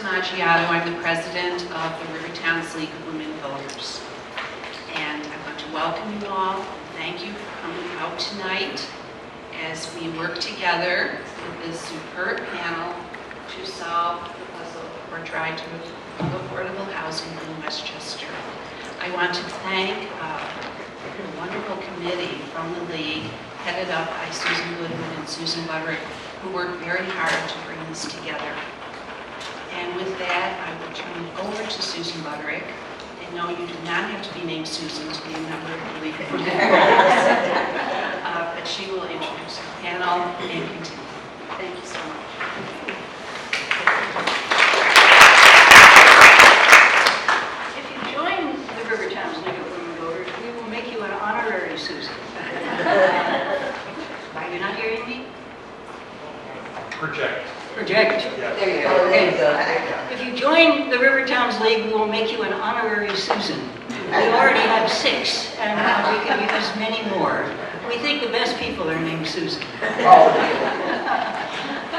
Macchiato. I'm the president of the Rivertowns League of Women Voters. And I want to welcome you all and thank you for coming out tonight as we work together with this superb panel to solve the puzzle or try to improve affordable housing in Westchester. I want to thank a wonderful committee from the League, headed up by Susan Goodwin and Susan Butterick, who worked very hard to bring this together. And with that, I will turn it over to Susan Butterick. And no, you do not have to be named Susan to be a member of the League. But she will introduce the panel and continue. Thank you so much. If you join the Rivertowns League of Women Voters, we will make you an honorary Susan. Are you not hearing me? Project. Project. Yes. There you go. Okay. If you join the Rivertowns League, we will make you an honorary Susan. We already have 6, and we can use many more. We think the best people are named Susan.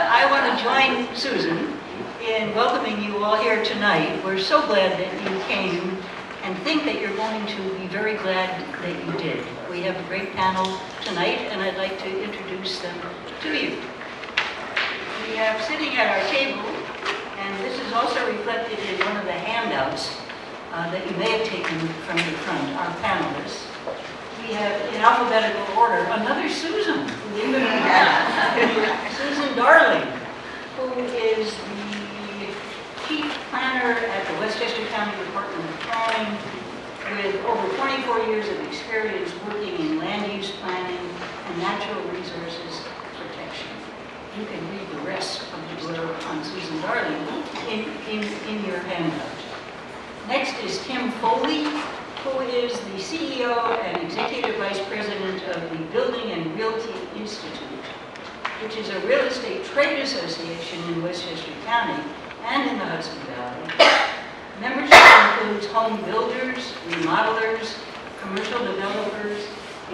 I want to join Susan in welcoming you all here tonight. We're so glad that you came and think that you're going to be very glad that you did. We have a great panel tonight, and I'd like to introduce them to you. We have sitting at our table, and this is also reflected in one of the handouts that you may have taken from the front, our panelists. We have, in alphabetical order, another Susan, believe it or not. Susan Darling, who is the chief planner at the Westchester County Department of Planning, with over 24 years of experience working in land use planning and natural resources protection. You can read the rest of the blurb on Susan Darling in your handout. Next is Tim Foley, who is the CEO and Executive Vice President of the Building and Realty Institute, which is a real estate trade association in Westchester County and in the Hudson Valley. Membership includes home builders, remodelers, commercial developers,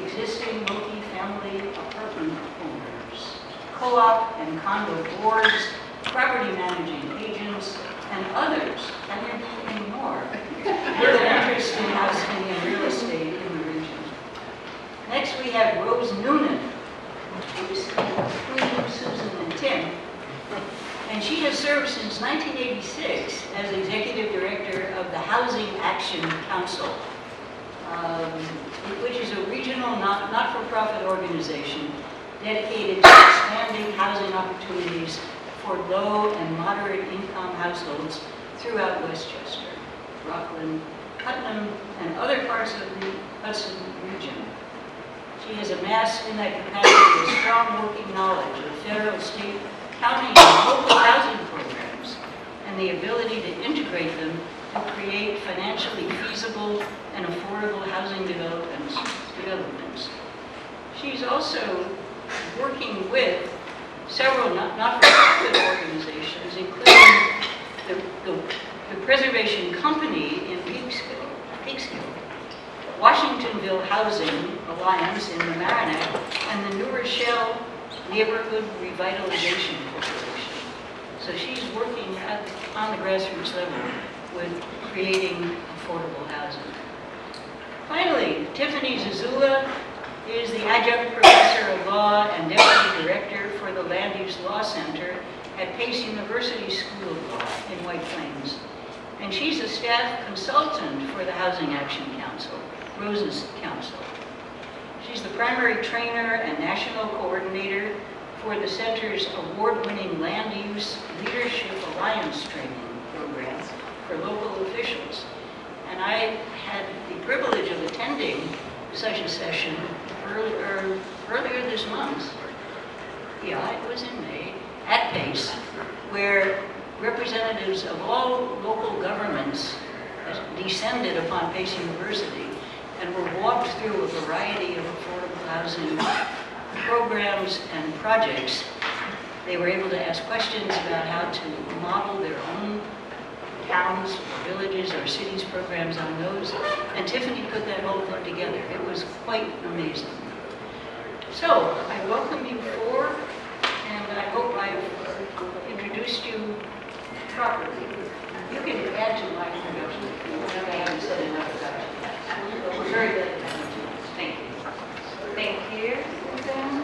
existing multi-family apartment owners, co-op and condo boards, property managing agents, and others, and there be many more, with an interest in housing and real estate in the region. Next we have Rose Noonan, who is between Susan and Tim, and she has served since 1986 as Executive Director of the Housing Action Council, which is a regional not-for-profit organization dedicated to expanding housing opportunities for low and moderate income households throughout Westchester, Rockland, Putnam, and other parts of the Hudson region. She has amassed in that capacity a strong working knowledge of federal, state, county, and local housing programs, and the ability to integrate them to create financially feasible and affordable housing developments. She's also working with several not-for-profit organizations, including the Preservation Company in Peekskill, Washingtonville Housing Alliance in Mamaroneck, and the New Rochelle Neighborhood Revitalization Corporation. So she's working on the grassroots level with creating affordable housing. Finally, Tiffany Zezula is the adjunct professor of law and deputy director for the Land Use Law Center at Pace University School of Law in White Plains. And she's a staff consultant for the Housing Action Council, Rose's council. She's the primary trainer and national coordinator for the center's award-winning Land Use Leadership Alliance training program for local officials. And I had the privilege of attending such a session earlier this month. Yeah, it was in May, at Pace, where representatives of all local governments descended upon Pace University and were walked through a variety of affordable housing programs and projects. They were able to ask questions about how to model their own towns, or villages, or cities programs on those, and Tiffany put that whole thing together. It was quite amazing. So, I welcome you four, and I hope I've introduced you properly. You can add to my introduction. I haven't said enough about it. But we're very good at that. Thank you. Thank you, Susan.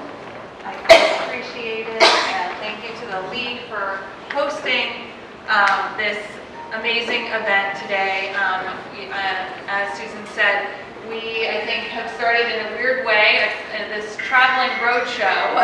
I appreciate it, and thank you to the League for hosting this amazing event today. As Susan said, we, I think, have started in a weird way this traveling roadshow.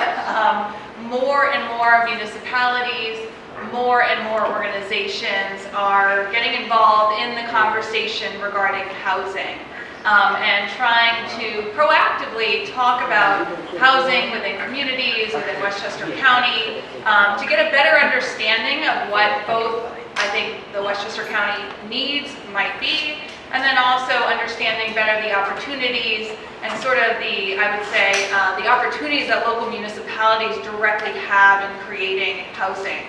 More and more municipalities, more and more organizations are getting involved in the conversation regarding housing. And trying to proactively talk about housing within communities, within Westchester County, to get a better understanding of what both, I think, the Westchester County needs might be, and then also understanding better the opportunities and sort of the, I would say, the opportunities that local municipalities directly have in creating housing.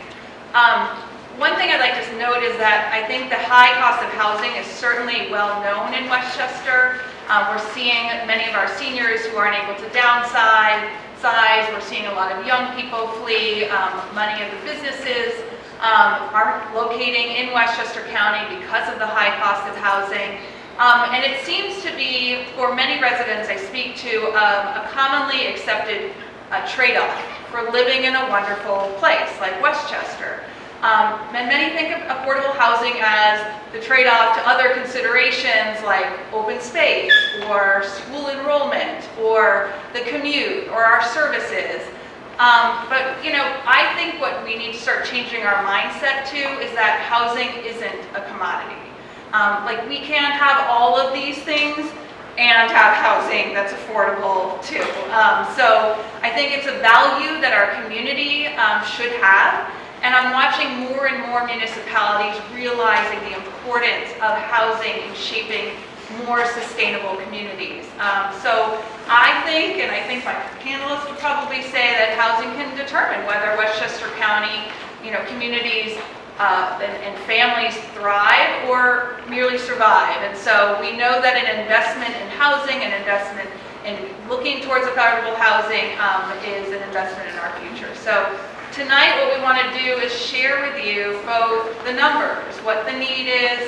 One thing I'd like to note is that I think the high cost of housing is certainly well known in Westchester. We're seeing many of our seniors who aren't able to downsize. We're seeing a lot of young people flee. Many of the businesses are locating in Westchester County because of the high cost of housing. And it seems to be, for many residents I speak to, a commonly accepted trade-off for living in a wonderful place like Westchester. And many think of affordable housing as the trade-off to other considerations like open space or school enrollment or the commute or our services. But you know, I think what we need to start changing our mindset to is that housing isn't a commodity. Like we can't have all of these things and have housing that's affordable too. So I think it's a value that our community should have. And I'm watching more and more municipalities realizing the importance of housing in shaping more sustainable communities. So I think, and I think my panelists would probably say that housing can determine whether Westchester County, you know, communities and families thrive or merely survive. And so we know that an investment in housing, an investment in looking towards affordable housing is an investment in our future. So tonight, what we want to do is share with you both the numbers, what the need is,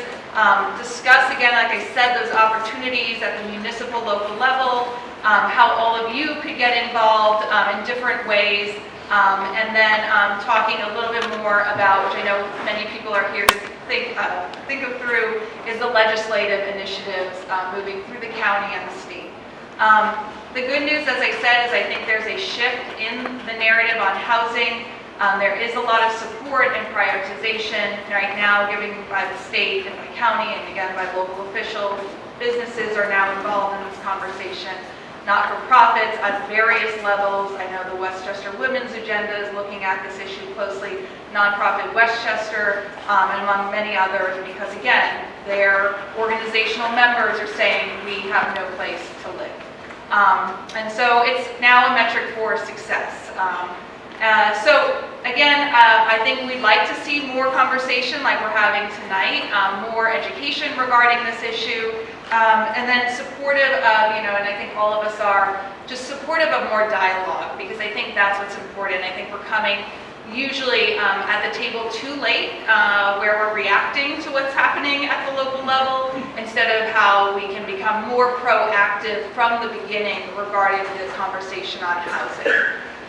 discuss again, like I said, those opportunities at the municipal local level, how all of you could get involved in different ways, and then talking a little bit more about, which I know many people are here to think of through, is the legislative initiatives moving through the county and the state. The good news, as I said, is I think there's a shift in the narrative on housing. There is a lot of support and prioritization right now given by the state and the county and again by local officials. Businesses are now involved in this conversation. Not-for-profits at various levels. I know the Westchester Women's Agenda is looking at this issue closely. Nonprofit Westchester, and among many others, because again, their organizational members are saying we have no place to live. And so it's now a metric for success. So again, I think we'd like to see more conversation like we're having tonight, more education regarding this issue, and then supportive of, and I think all of us are just supportive of more dialogue, because I think that's what's important. I think we're coming usually at the table too late, where we're reacting to what's happening at the local level instead of how we can become more proactive from the beginning regarding this conversation on housing.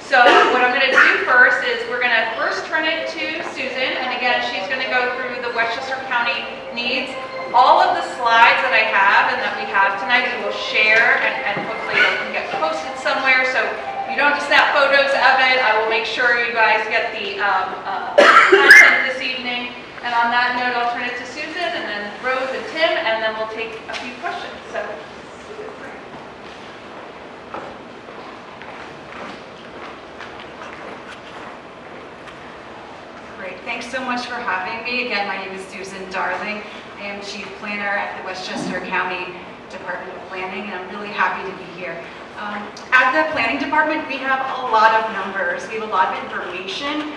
So what I'm going to do first is we're going to first turn it to Susan, and again, she's going to go through the Westchester County needs. All of the slides that I have and that we have tonight we will share, and hopefully they can get posted somewhere. So you don't just snap photos of it. I will make sure you guys get the content this evening. And on that note, I'll turn it to Susan, and then Rose and Tim, and then we'll take a few questions. So. Great. Thanks so much for having me. Again, my name is Susan Darling. I am Chief Planner at the Westchester County Department of Planning, and I'm really happy to be here. At the Planning Department, we have a lot of numbers. We have a lot of information,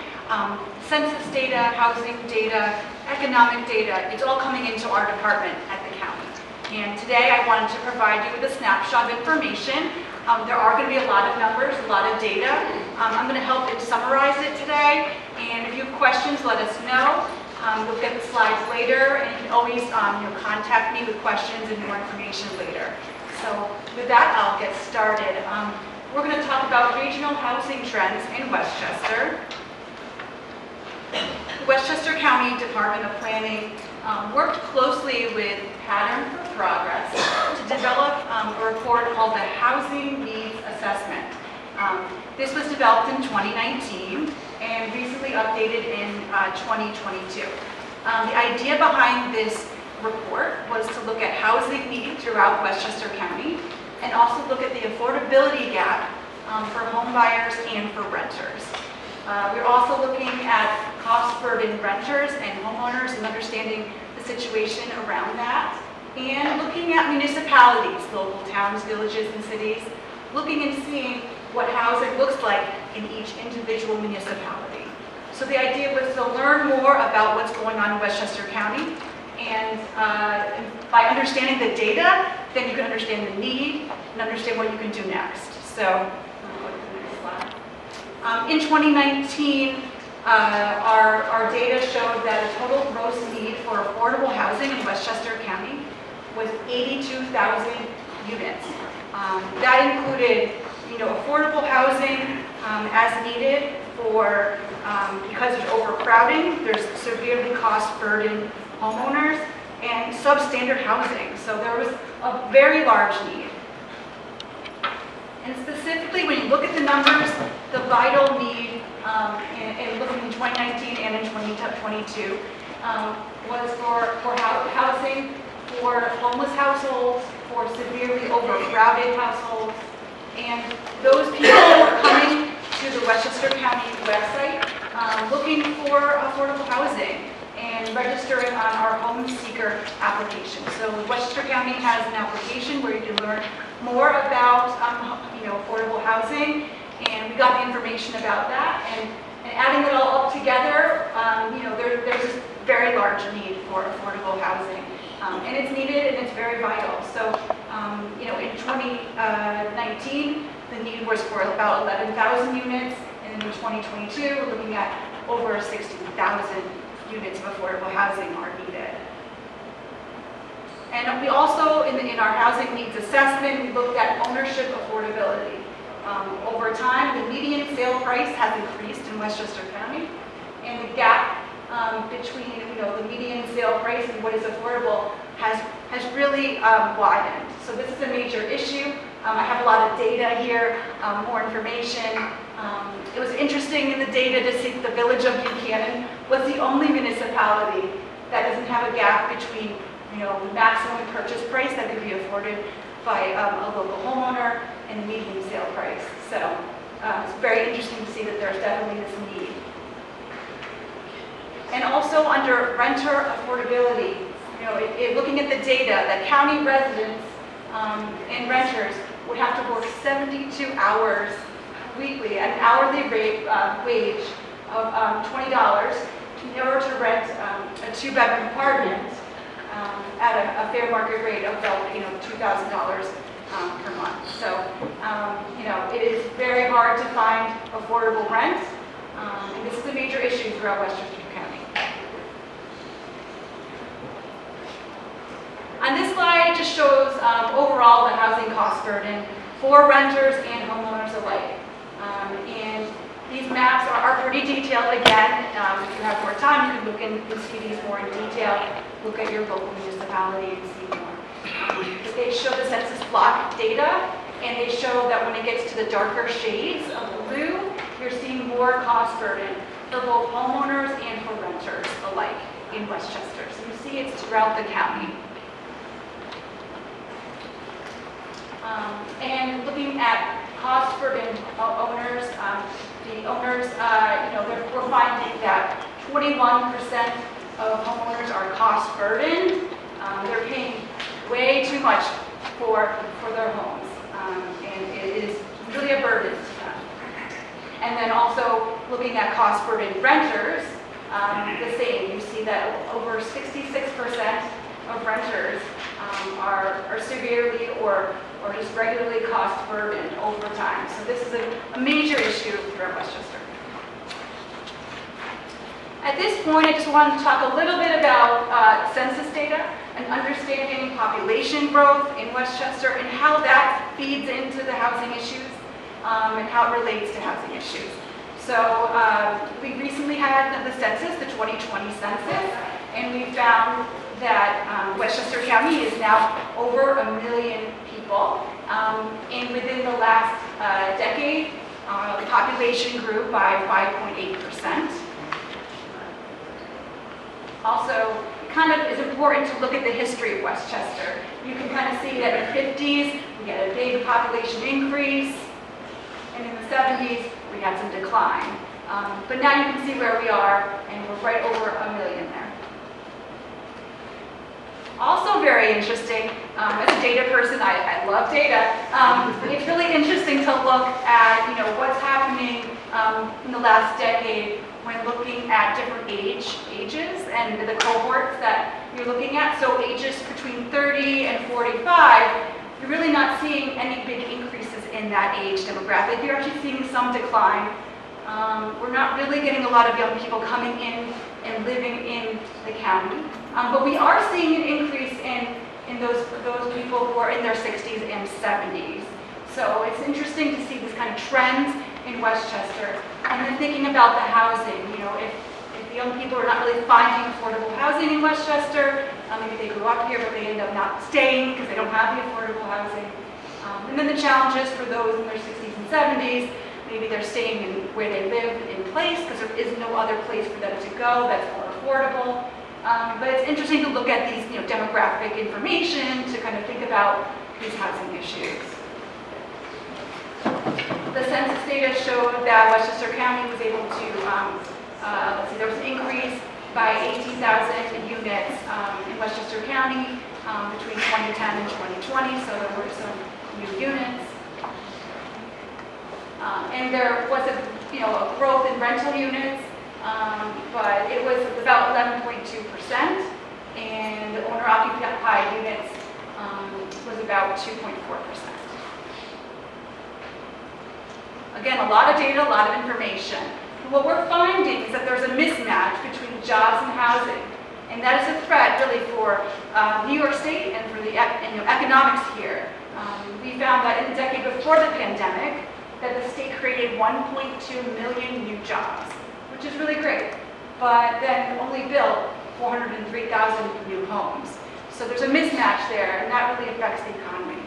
census data, housing data, economic data. It's all coming into our department at the county. And today I wanted to provide you with a snapshot of information. There are going to be a lot of numbers, a lot of data. I'm going to help summarize it today. And if you have questions, let us know. You'll get the slides later, and you can always contact me with questions and more information later. So with that, I'll get started. We're going to talk about regional housing trends in Westchester. The Westchester County Department of Planning worked closely with Pattern for Progress to develop a report called the Housing Needs Assessment. This was developed in 2019 and recently updated in 2022. The idea behind this report was to look at housing needs throughout Westchester County and also look at the affordability gap for home buyers and for renters. We're also looking at cost burden renters and homeowners and understanding the situation around that, and looking at municipalities, local towns, villages, and cities, looking and seeing what housing looks like in each individual municipality. So the idea was to learn more about what's going on in Westchester County, and by understanding the data, then you can understand the need and understand what you can do next. So, I'll go to the next slide. In 2019, our data showed that a total gross need for affordable housing in Westchester County was 82,000 units. That included, affordable housing as needed for because there's overcrowding, there's severely cost-burdened homeowners, and substandard housing. So there was a very large need. And specifically, when you look at the numbers, the vital need, and looking in 2019 and in 2022, was for housing for homeless households, for severely overcrowded households, and those people were coming to the Westchester County website looking for affordable housing and registering on our Home Seeker application. So Westchester County has an application where you can learn more about affordable housing, and we got the information about that, and adding it all up together, there's this very large need for affordable housing, and it's needed and it's very vital. So in 2019 the need was for about 11,000 units, and in 2022 we're looking at over 60,000 units of affordable housing are needed. And we also, in our housing needs assessment, we looked at ownership affordability. Over time, the median sale price has increased in Westchester County, and the gap between the median sale price and what is affordable has really widened. So this is a major issue. I have a lot of data here, more information. It was interesting in the data to see that the village of Buchanan was the only municipality that doesn't have a gap between the maximum purchase price that could be afforded by a local homeowner and the median sale price. So it's very interesting to see that there's definitely this need. And also under renter affordability, looking at the data, that county residents and renters would have to work 72 hours weekly at an hourly rate wage of $20 in order to rent a two-bedroom apartment at a fair market rate of about $2,000 per month. So it is very hard to find affordable rent, and this is a major issue throughout Westchester County. On this slide, it just shows overall the housing cost burden for renters and homeowners alike. And these maps are pretty detailed. Again, if you have more time, you can look and see these more in detail. Look at your local municipality and see more. They show the census block data, and they show that when it gets to the darker shades of blue, you're seeing more cost burden for both homeowners and for renters alike in Westchester. So you see it's throughout the county. And looking at cost burden owners, the owners, we're finding that 21% of homeowners are cost burdened. They're paying way too much for their homes, and it is really a burden to them. And then also looking at cost burdened renters, the same. You see that over 66% of renters are severely or just regularly cost burdened over time. So this is a major issue throughout Westchester. At this point, I just wanted to talk a little bit about census data and understanding population growth in Westchester and how that feeds into the housing issues and how it relates to housing issues. So we recently had the census, the 2020 census, and we found that Westchester County is now over 1 million people. And within the last decade, the population grew by 5.8%. Also, it kind of is important to look at the history of Westchester. You can kind of see that in the 50s, we had a big population increase, and in the 70s, we had some decline. But now you can see where we are, and we're right over 1 million there. Also very interesting, as a data person, I love data. It's really interesting to look at, what's happening in the last decade when looking at different ages and the cohorts that you're looking at. So ages between 30 and 45, you're really not seeing any big increases in that age demographic. You're actually seeing some decline. We're not really getting a lot of young people coming in and living in the county. But we are seeing an increase in those people who are in their 60s and 70s. So it's interesting to see this kind of trends in Westchester. And then thinking about the housing, if the young people are not really finding affordable housing in Westchester, maybe they grew up here but they end up not staying because they don't have the affordable housing. And then the challenges for those in their 60s and 70s, maybe they're staying in where they live in place because there is no other place for them to go that's more affordable. But it's interesting to look at these demographic information to kind of think about these housing issues. The census data showed that Westchester County was able to, there was an increase by 18,000 units in Westchester County between 2010 and 2020, so there were some new units. And there was a growth in rental units, but it was about 11.2%, and the owner-occupied units was about 2.4%. Again, a lot of data, a lot of information. What we're finding is that there's a mismatch between jobs and housing, and that is a threat really for New York State and for the economics here. We found that in the decade before the pandemic, that the state created 1.2 million new jobs, which is really great, but then only built 403,000 new homes. So there's a mismatch there, and that really affects the economy.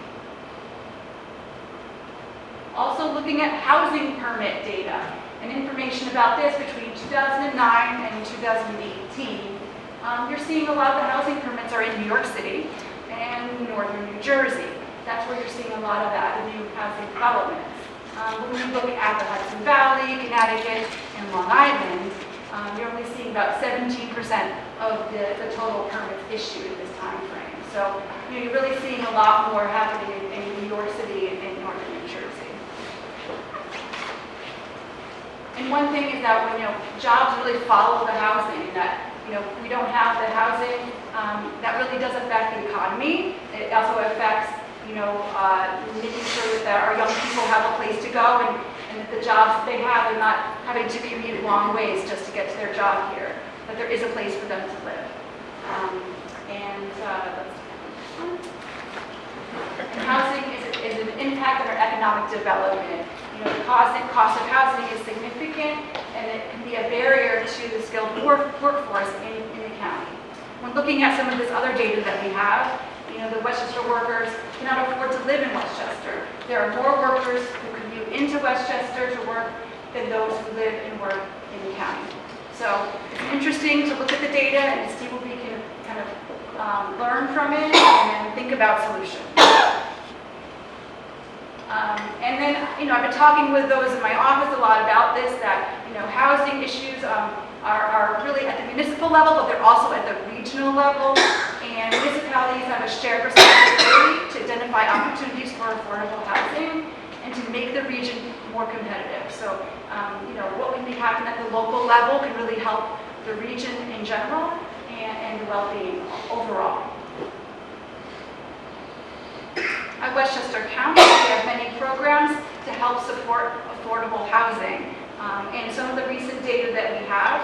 Also looking at housing permit data and information about this between 2009 and 2018, you're seeing a lot of the housing permits are in New York City and northern New Jersey. That's where you're seeing a lot of that, the new housing developments. When we look at the Hudson Valley, Connecticut, and Long Island, you're only seeing about 17% of the total permits issued in this time frame. So you're really seeing a lot more happening in New York City and in northern New Jersey. And one thing is that when jobs really follow the housing, that we don't have the housing, that really does affect the economy. It also affects making sure that our young people have a place to go and that the jobs that they have, they're not having to commute long ways just to get to their job here, that there is a place for them to live. And housing is an impact on our economic development. The cost of housing is significant, and it can be a barrier to the skilled workforce in the county. When looking at some of this other data that we have, the Westchester workers cannot afford to live in Westchester. There are more workers who commute into Westchester to work than those who live and work in the county. So it's interesting to look at the data and see what we can kind of learn from it and think about solutions. And then, I've been talking with those in my office a lot about this, that, housing issues are really at the municipal level, but they're also at the regional level. And municipalities have a shared responsibility to identify opportunities for affordable housing and to make the region more competitive. So, what can be happening at the local level can really help the region in general and the well-being overall. At Westchester County, we have many programs to help support affordable housing. And some of the recent data that we have,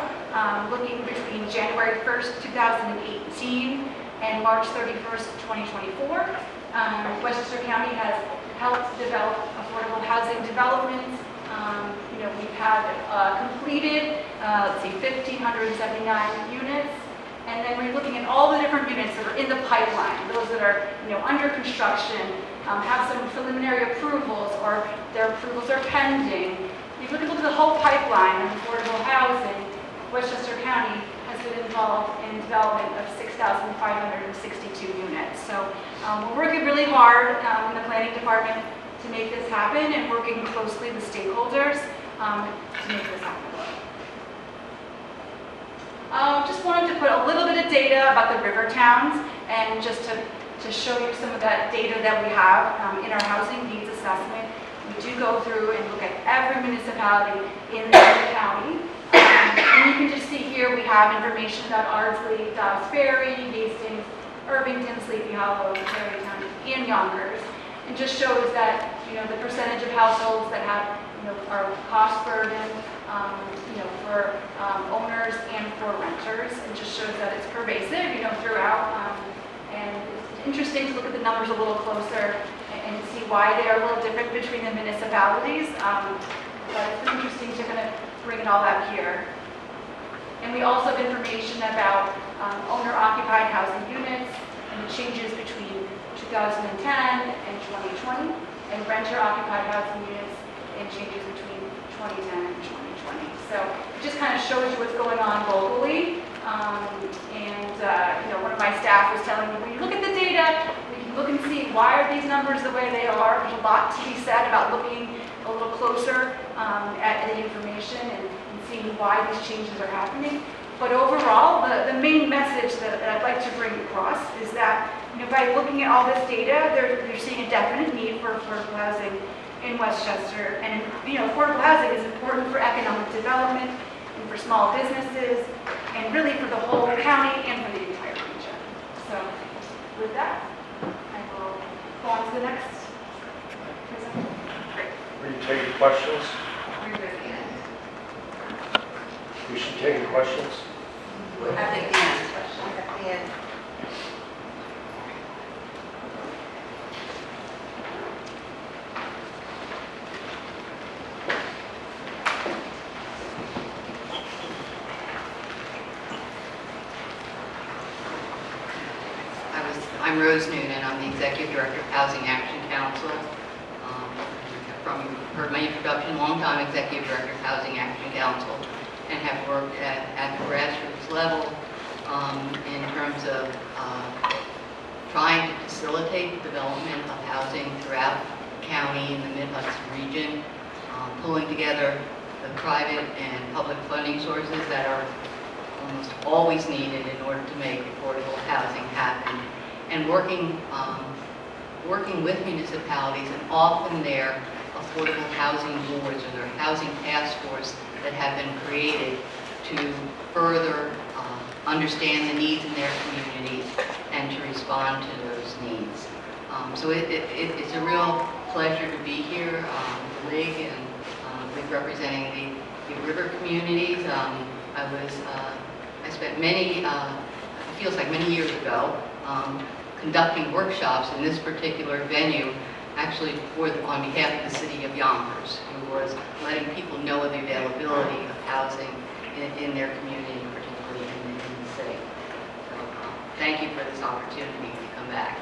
looking between January 1st, 2018 and March 31st, 2024. Westchester County has helped develop affordable housing developments. We've had completed, 1,579 units. And then we're looking at all the different units that are in the pipeline, those that are, under construction, have some preliminary approvals, or their approvals are pending. If you look at the whole pipeline of affordable housing, Westchester County has been involved in development of 6,562 units. So we're working really hard in the planning department to make this happen, and working closely with stakeholders to make this happen. Just wanted to put a little bit of data about the river towns, and just to show you some of that data that we have in our housing needs assessment. We do go through and look at every municipality in the county. And you can just see here we have information about Ardsley, Dobbs Ferry, Hastings, Irvington, Sleepy Hollow, Tarrytown, and Yonkers. And just shows that, the percentage of households that have, are cost burdened, for owners and for renters. It just shows that it's pervasive, throughout. And it's interesting to look at the numbers a little closer and see why they are a little different between the municipalities. But it's interesting to kind of bring it all out here. And we also have information about owner-occupied housing units and the changes between 2010 and 2020, and renter-occupied housing units and changes between 2010 and 2020. So it just kind of shows you what's going on locally. One of my staff was telling me, when you look at the data, we can look and see why are these numbers the way they are. There's a lot to be said about looking a little closer at the information and seeing why these changes are happening. But overall, the main message that I'd like to bring across is that, by looking at all this data, they're seeing a definite need for affordable housing in Westchester. And, affordable housing is important for economic development and for small businesses, and really for the whole county and for the entire region. So with that, I will go on to the next presenter. Great. Are you taking questions? We're good at the end. We should take questions. At the end. At the end. I'm Rose Noonan. I'm the Executive Director of Housing Action Council. You've heard my introduction, long-time Executive Director of Housing Action Council, and have worked at the grassroots level in terms of trying to facilitate the development of housing throughout the county and the Mid-Hudson region, pulling together the private and public funding sources that are almost always needed in order to make affordable housing happen, and working with municipalities, and often their affordable housing boards or their housing task force that have been created to further understand the needs in their communities and to respond to those needs. So it's a real pleasure to be here with the league and with representing the river communities. I spent many, it feels like many years ago, conducting workshops in this particular venue, actually on behalf of the city of Yonkers, who was letting people know of the availability of housing in their community, particularly in the city. So thank you for this opportunity to come back.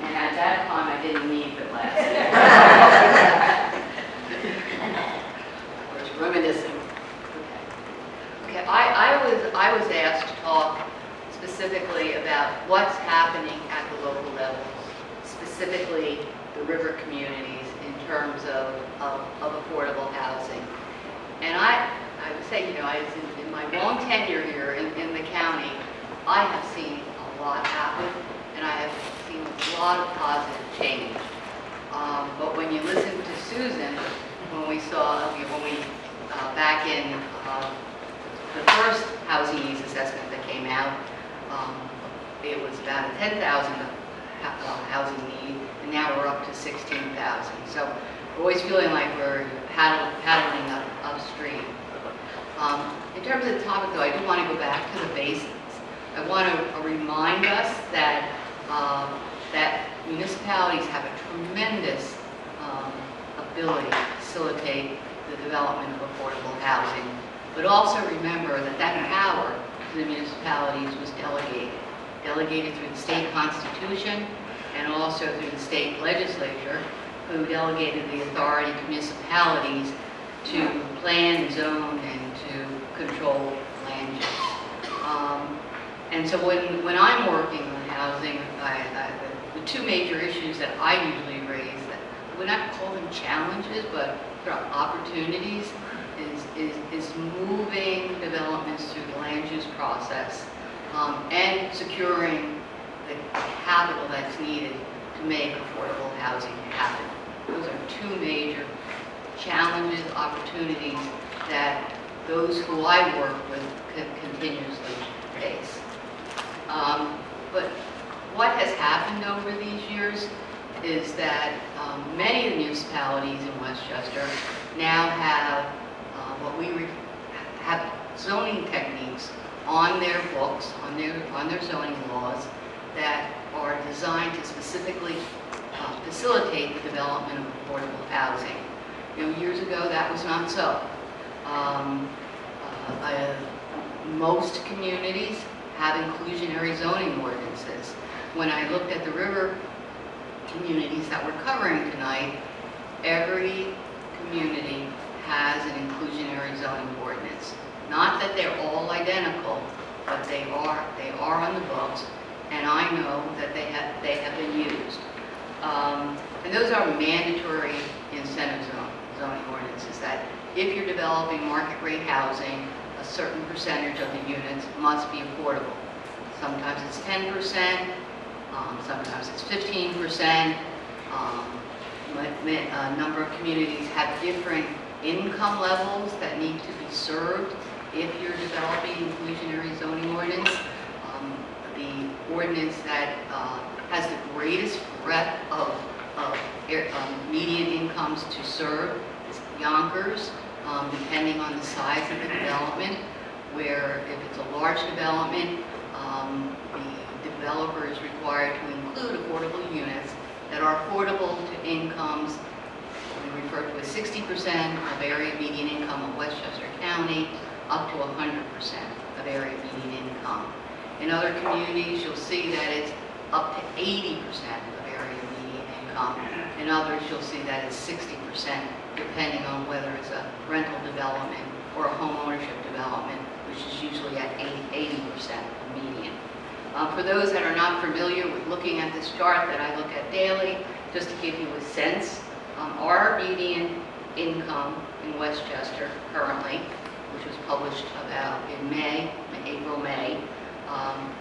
And at that time, I didn't need the glasses. Reminiscing. Okay. I was asked to talk specifically about what's happening at the local levels, specifically the river communities in terms of affordable housing. And I would say, in my long tenure here in the county, I have seen a lot happen, and I have seen a lot of positive change. But when you listen to Susan, when we back in the first housing needs assessment that came out, it was about a 10,000 housing need, and now we're up to 16,000. So we're always feeling like we're paddling upstream. In terms of the topic, though, I do want to go back to the basics. I want to remind us that that municipalities have a tremendous ability to facilitate the development of affordable housing, but also remember that that power to the municipalities was delegated through the state constitution and also through the state legislature, who delegated the authority to municipalities to plan, zone, and to control land use. And so when I'm working on housing, the two major issues that I usually raise, that I would not call them challenges, but they're opportunities, is moving developments through the land use process and securing the capital that's needed to make affordable housing happen. Those are two major challenges, opportunities that those who I work with continuously face. But what has happened over these years is that many of the municipalities in Westchester now have what we have zoning techniques on their books, on their zoning laws, that are designed to specifically facilitate the development of affordable housing. Years ago, that was not so. Most communities have inclusionary zoning ordinances. When I looked at the river communities that we're covering tonight, every community has an inclusionary zoning ordinance. Not that they're all identical, but they are on the books, and I know that they have been used. And those are mandatory incentive zoning ordinances, that if you're developing market rate housing, a certain percentage of the units must be affordable. Sometimes it's 10%, sometimes it's 15%. A number of communities have different income levels that need to be served if you're developing inclusionary zoning ordinance. The ordinance that has the greatest breadth of median incomes to serve is Yonkers, depending on the size of the development, where if it's a large development, the developer is required to include affordable units that are affordable to incomes we refer to as 60% of area median income of Westchester County, up to 100% of area median income. In other communities, you'll see that it's up to 80% of area median income. In others, you'll see that it's 60%, depending on whether it's a rental development or a home ownership development, which is usually at 80% of median. For those that are not familiar with looking at this chart that I look at daily, just to give you a sense, our median income in Westchester currently, which was published about in April, May,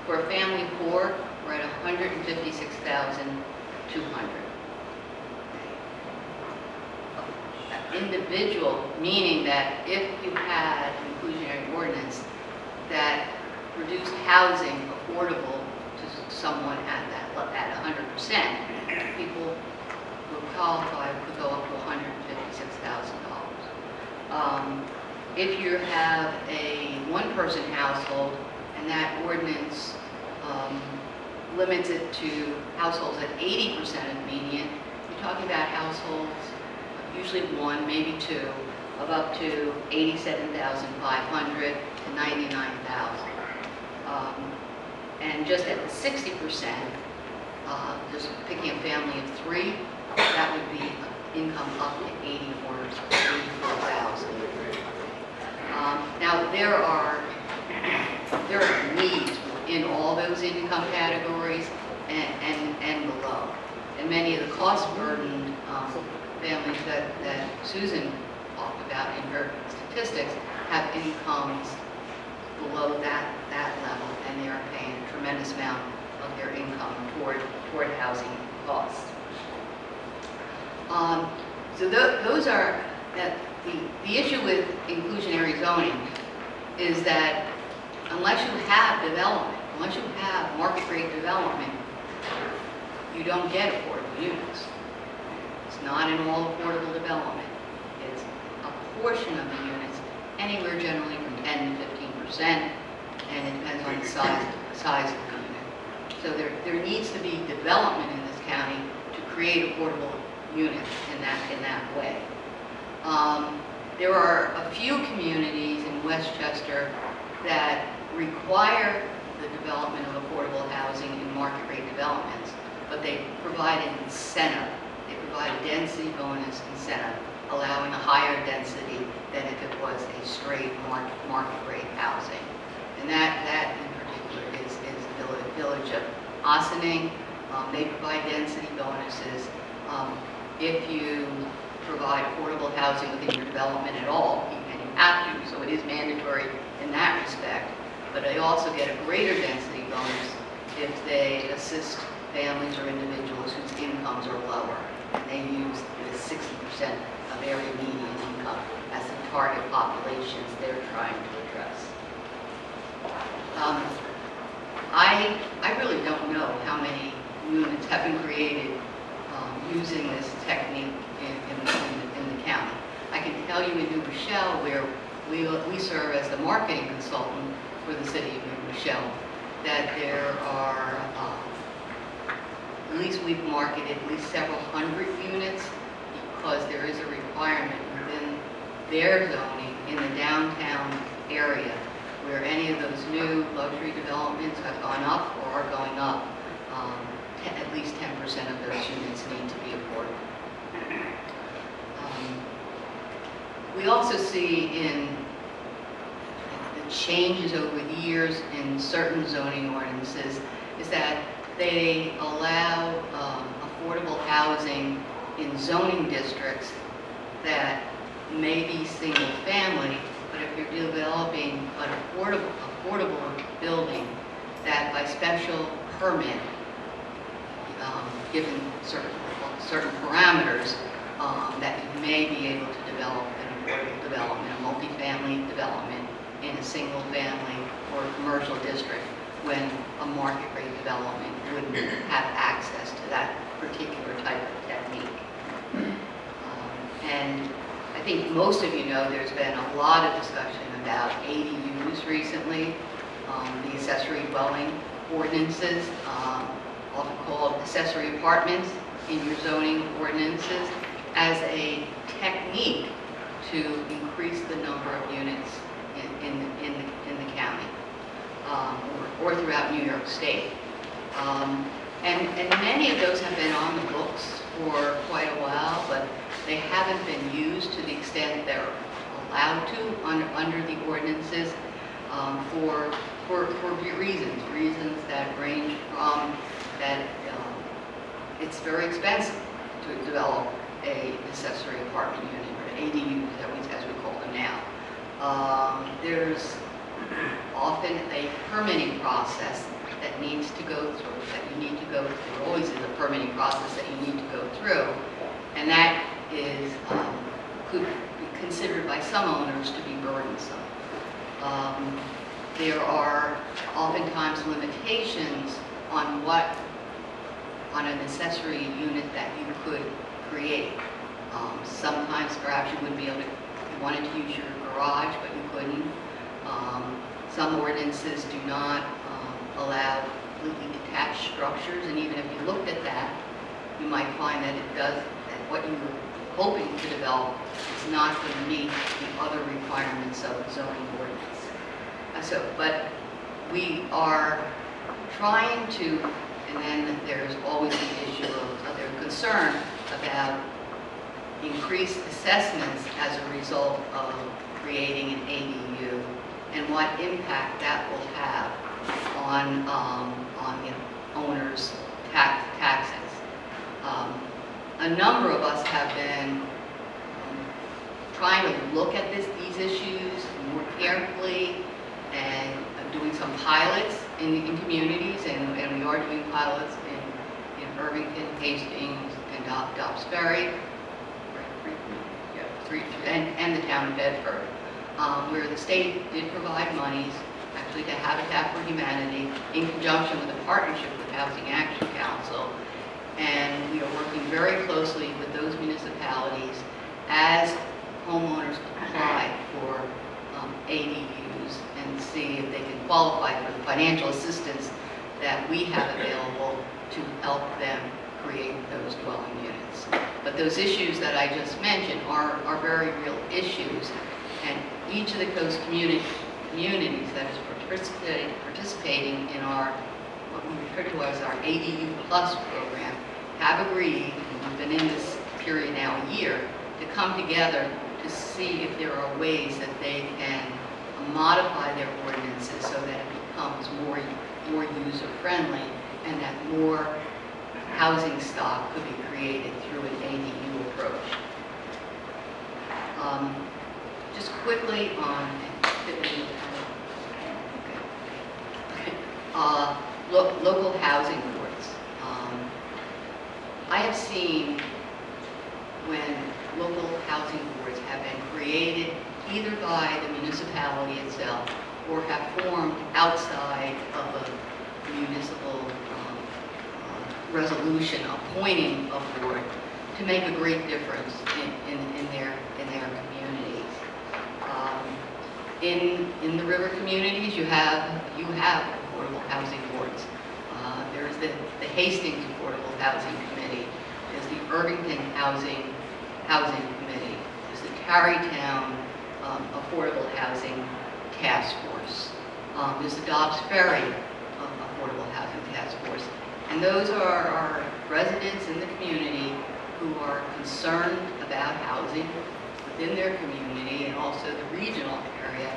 for a family of four, we're at $156,200. Individual, meaning that if you had an inclusionary ordinance that produced housing affordable to someone at 100%, people who qualify could go up to $156,000. If you have a one-person household and that ordinance limits it to households at 80% of median, you're talking about households, usually one, maybe two, of up to 87,500 to 99,000. And just at the 60%, just picking a family of three, that would be income up to 84,000. Now there are needs in all those income categories and below. And many of the cost-burdened families that Susan talked about in her statistics have incomes below that level, and they are paying a tremendous amount of their income toward housing costs. So those are that the issue with inclusionary zoning is that unless you have development, unless you have market rate development, you don't get affordable units. It's not an all affordable development. It's a portion of the units, anywhere generally from 10 to 15%, and it depends on the size of the unit. So there needs to be development in this county to create affordable units in that way. There are a few communities in Westchester that require the development of affordable housing in market rate developments, but they provide an incentive. They provide a density bonus incentive, allowing a higher density than if it was a straight market rate housing. And that in particular is the village of Ossining. They provide density bonuses. If you provide affordable housing within your development at all, and you have to, so it is mandatory in that respect. But they also get a greater density bonus if they assist families or individuals whose incomes are lower. And they use the 60% of area median income as the target populations they're trying to address. I really don't know how many units have been created using this technique in the county. I can tell you in New Rochelle, where we serve as the marketing consultant for the city of New Rochelle, that there are, at least we've marketed at least several hundred units, because there is a requirement within their zoning in the downtown area where any of those new luxury developments have gone up or are going up. At least 10% of those units need to be affordable. We also see in the changes over the years in certain zoning ordinances is that they allow affordable housing in zoning districts that may be single family, but if you're developing an affordable building, that by special permit, given certain parameters, that you may be able to develop an affordable development, a multifamily development in a single family or commercial district, when a market rate development wouldn't have access to that particular type of technique. And I think most of you know there's been a lot of discussion about ADUs recently, the accessory dwelling ordinances, often called accessory apartments in your zoning ordinances, as a technique to increase the number of units in the county, or throughout New York State. And many of those have been on the books for quite a while, but they haven't been used to the extent they're allowed to under the ordinances, for reasons that range from that it's very expensive to develop a accessory apartment unit, or ADU as we call them now. There's often a permitting process that needs to go through, that you need to go through. There always is a permitting process that you need to go through, and that is could be considered by some owners to be burdensome. There are oftentimes limitations on on an accessory unit that you could create. Sometimes perhaps you wouldn't be able to, if you wanted to use your garage, but you couldn't. Some ordinances do not allow completely detached structures, and even if you looked at that, you might find that that what you were hoping to develop is not going to meet the other requirements of the zoning ordinance. But we are trying to, and then there's always the issue of their concern about increased assessments as a result of creating an ADU, and what impact that will have on owners' taxes. A number of us have been trying to look at these issues more carefully and doing some pilots in communities, and we are doing pilots in Irvington, Hastings, and Dobbs-Ferry, and the town of Bedford, where the state did provide monies actually to Habitat for Humanity in conjunction with a partnership with Housing Action Council and we are working very closely with those municipalities as homeowners apply for ADUs and see if they can qualify for the financial assistance that we have available to help them create those dwelling units. But those issues that I just mentioned are very real issues, and each of the coast communities that is participating in our, what we refer to as our ADU Plus program, have agreed, and we've been in this period now a year, to come together to see if there are ways that they can modify their ordinances so that it becomes more user-friendly and that more housing stock could be created through an ADU approach. Just quickly on local housing boards. I have seen when local housing boards have been created either by the municipality itself or have formed outside of a municipal resolution appointing a board to make a great difference in their communities. In the river communities, you have affordable housing boards. There's the Hastings Affordable Housing Committee. There's the Irvington Housing Committee. There's the Tarrytown Affordable Housing Task Force. There's the Dobbs Ferry Affordable Housing Task Force. And those are residents in the community who are concerned about housing within their community and also the regional area,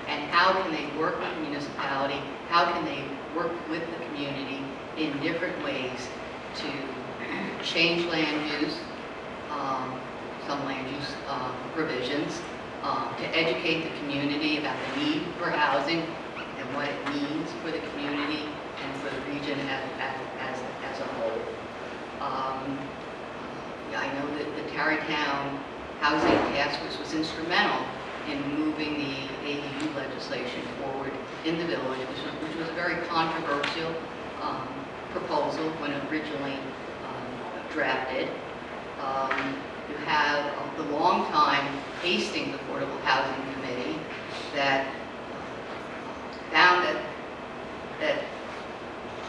and how can they work with the municipality, how can they work with the community in different ways to change land use, some land use provisions, to educate the community about the need for housing and what it means for the community and for the region as a whole. I know that the Tarrytown Housing Task Force was instrumental in moving the ADU legislation forward in the village, which was a very controversial proposal when originally drafted. You have the long-time Hastings Affordable Housing Committee that found that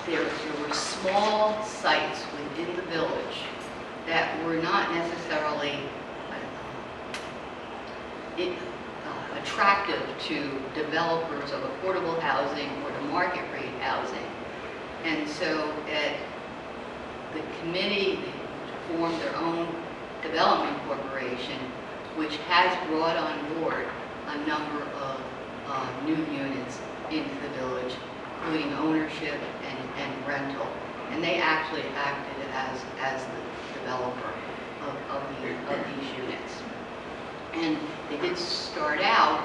there were small sites within the village that were not necessarily attractive to developers of affordable housing or to market rate housing. And so the committee formed their own development corporation, which has brought on board a number of new units into the village, including ownership and rental. And they actually acted as the developer of these units. And they did start out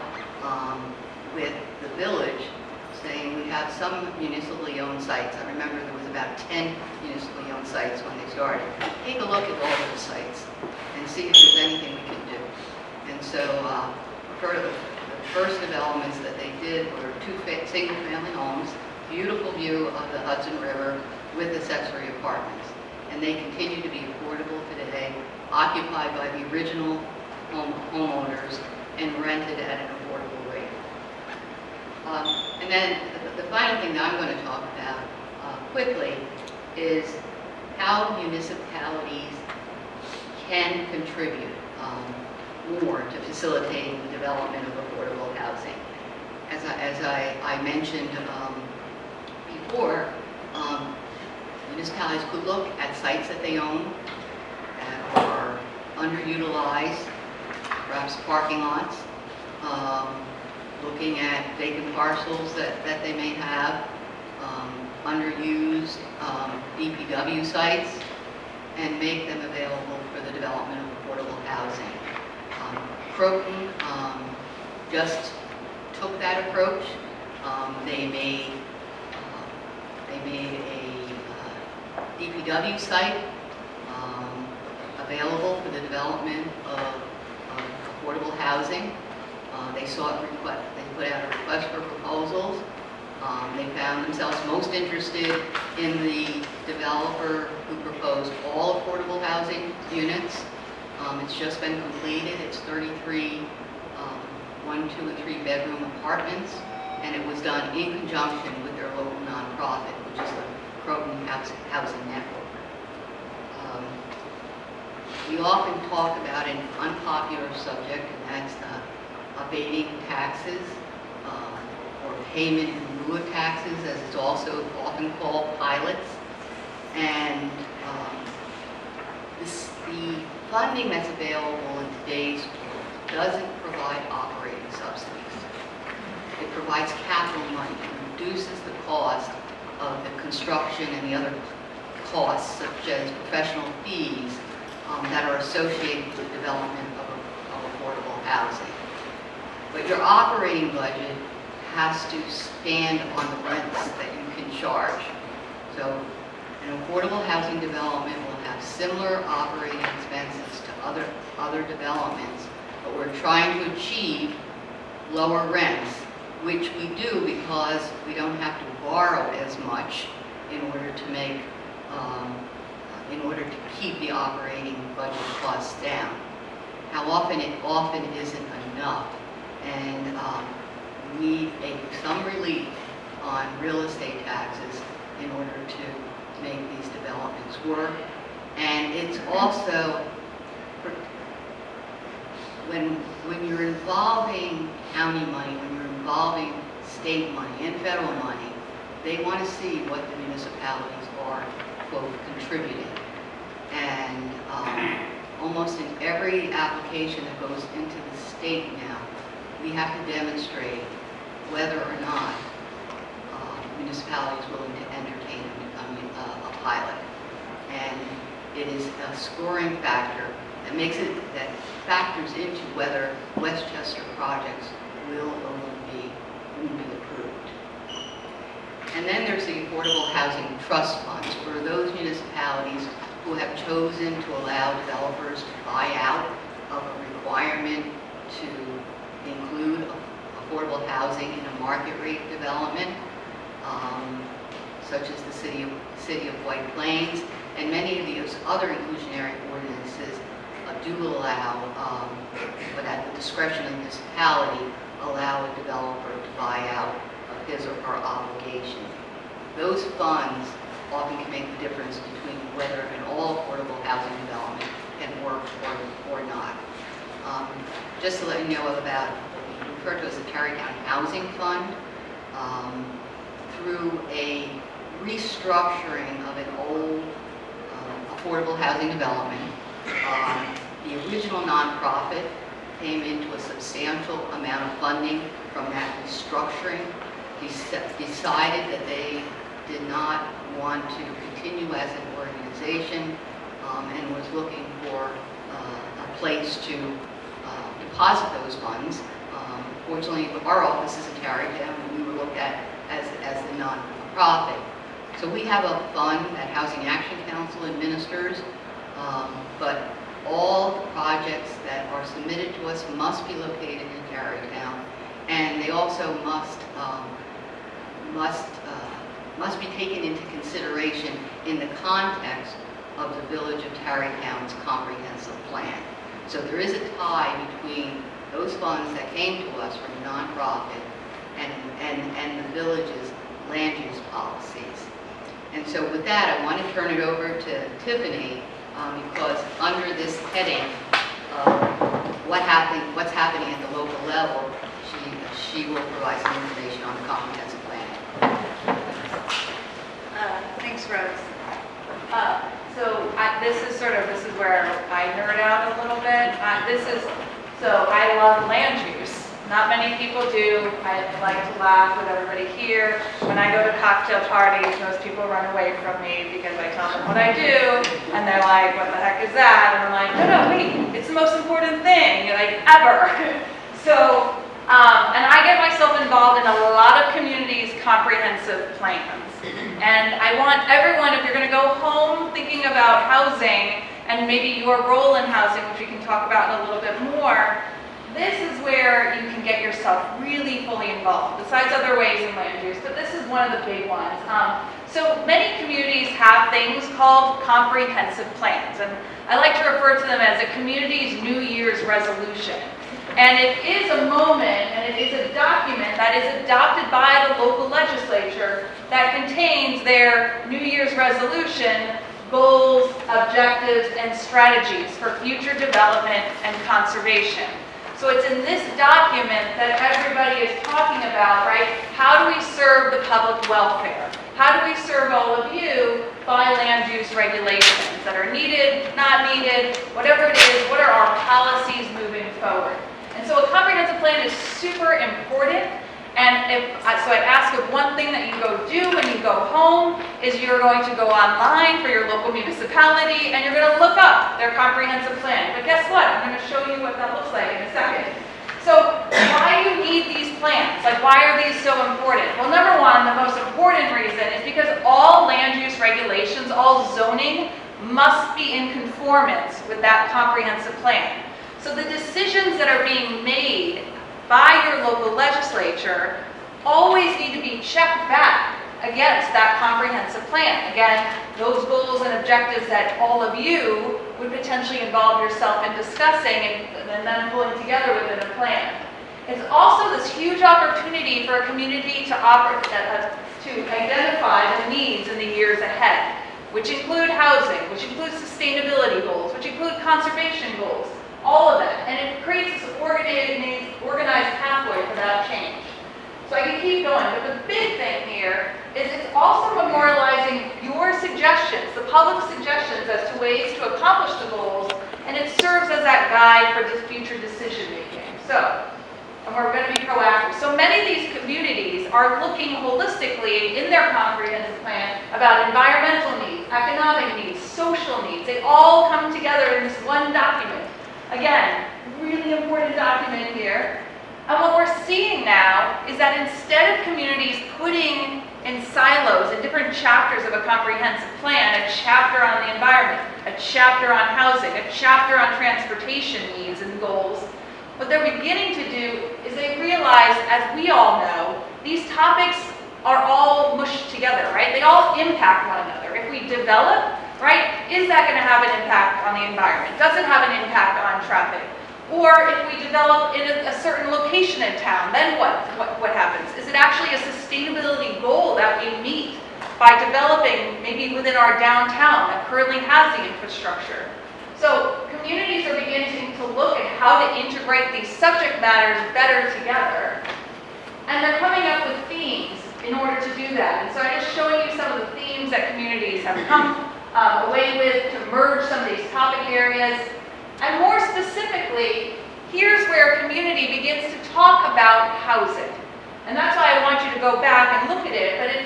with the village saying we have some municipally owned sites. I remember there was about 10 municipally owned sites when they started. Take a look at all those sites and see if there's anything we can do. And so the first developments that they did were 2 single-family homes, beautiful view of the Hudson River with accessory apartments. And they continue to be affordable today, occupied by the original homeowners and rented at an affordable rate. And then the final thing that I'm going to talk about quickly is how municipalities can contribute more to facilitating the development of affordable housing. As I mentioned before, municipalities could look at sites that they own that are underutilized, perhaps parking lots, looking at vacant parcels that they may have, underused DPW sites, and make them available for the development of affordable housing. Croton just took that approach. They made a DPW site available for the development of affordable housing. They put out a request for proposals. They found themselves most interested in the developer who proposed all affordable housing units. It's just been completed. It's 33 1, 2, and 3 bedroom apartments, and it was done in conjunction with their local nonprofit, which is the Croton Housing Network. We often talk about an unpopular subject, and that's abating taxes, or payment in lieu of taxes, as it's also often called, pilots. And the funding that's available in today's world doesn't provide operating subsidies. It provides capital money. It reduces the cost of the construction and the other costs, such as professional fees, that are associated with the development of affordable housing. But your operating budget has to stand on the rents that you can charge. So an affordable housing development will have similar operating expenses to other developments, but we're trying to achieve lower rents, which we do because we don't have to borrow as much in order to make in order to keep the operating budget costs down. How often it often isn't enough, and we need some relief on real estate taxes in order to make these developments work. And it's also, when you're involving county money, when you're involving state money and federal money, they want to see what the municipalities are, quote, contributing. And almost in every application that goes into the state now, we have to demonstrate whether or not municipalities willing to entertain a pilot. And it is a scoring factor that factors into whether Westchester projects will or won't be approved. And then there's the Affordable Housing Trust Funds for those municipalities who have chosen to allow developers to buy out of a requirement to include affordable housing in a market rate development, such as the city of White Plains, and many of these other inclusionary ordinances do allow, but at the discretion of the municipality, allow a developer to buy out of his or her obligation. Those funds often can make the difference between whether an all-affordable housing development can work or not. Just to let you know about what we refer to as the Tarrytown Housing Fund, through a restructuring of an old affordable housing development, the original nonprofit came into a substantial amount of funding from that restructuring. Decided that they did not want to continue as an organization and was looking for a place to deposit those funds. Fortunately, our office is in Tarrytown, and we were looked at as the non-profit. So we have a fund that Housing Action Council administers, but all the projects that are submitted to us must be located in Tarrytown, and they also must be taken into consideration in the context of the Village of Tarrytown's comprehensive plan. So there is a tie between those funds that came to us from the nonprofit and the village's land use policies. And so with that, I want to turn it over to Tiffany, because under this heading of what's happening at the local level, she will provide some information on the comprehensive plan. Thanks, Rose. This is where I nerd out a little bit. I love land use. Not many people do. I like to laugh with everybody here. When I go to cocktail parties, most people run away from me because I tell them what I do, and they're like, what the heck is that? And I'm like, no, wait, it's the most important thing, like, ever. So, and I get myself involved in a lot of communities' comprehensive plans. And I want everyone, if you're going to go home thinking about housing and maybe your role in housing, which we can talk about in a little bit more, this is where you can get yourself really fully involved, besides other ways in land use, but this is one of the big ones. So many communities have things called comprehensive plans, and I like to refer to them as a community's New Year's resolution. And it is a moment, and it is a document that is adopted by the local legislature that contains their New Year's resolution, goals, objectives, and strategies for future development and conservation. So it's in this document that everybody is talking about, right? How do we serve the public welfare? How do we serve all of you by land use regulations that are needed, not needed, whatever it is, what are our policies moving forward? And so a comprehensive plan is super important. And so I'd ask if one thing that you go do when you go home is you're going to go online for your local municipality and you're going to look up their comprehensive plan. But guess what? I'm going to show you what that looks like in a second. So why do you need these plans? Like, why are these so important? Well, number one, the most important reason is because all land use regulations, all zoning must be in conformance with that comprehensive plan. So the decisions that are being made by your local legislature always need to be checked back against that comprehensive plan. Again, those goals and objectives that all of you would potentially involve yourself in discussing and then pulling together within a plan. It's also this huge opportunity for a community to identify the needs in the years ahead, which include housing, which includes sustainability goals, which include conservation goals, all of that. And it creates this organized pathway for that change. So I can keep going, but the big thing here is it's also memorializing your suggestions, the public suggestions as to ways to accomplish the goals, and it serves as that guide for future decision making. So, and we're going to be proactive. So many of these communities are looking holistically in their comprehensive plan about environmental needs, economic needs, social needs. They all come together in this one document. Again, really important document here. And what we're seeing now is that instead of communities putting in silos in different chapters of a comprehensive plan, a chapter on the environment, a chapter on housing, a chapter on transportation needs and goals, what they're beginning to do is they realize, as we all know, these topics are all mushed together, right? They all impact one another. If we develop, right, is that going to have an impact on the environment? Does it have an impact on traffic? Or if we develop in a certain location in town, then what happens? Is it actually a sustainability goal that we meet by developing maybe within our downtown that currently has the infrastructure? So communities are beginning to look at how to integrate these subject matters better together. And they're coming up with themes in order to do that. And so I'm just showing you some of the themes that communities have come away with to merge some of these topic areas. And more specifically, here's where a community begins to talk about housing. And that's why I want you to go back and look at it, but it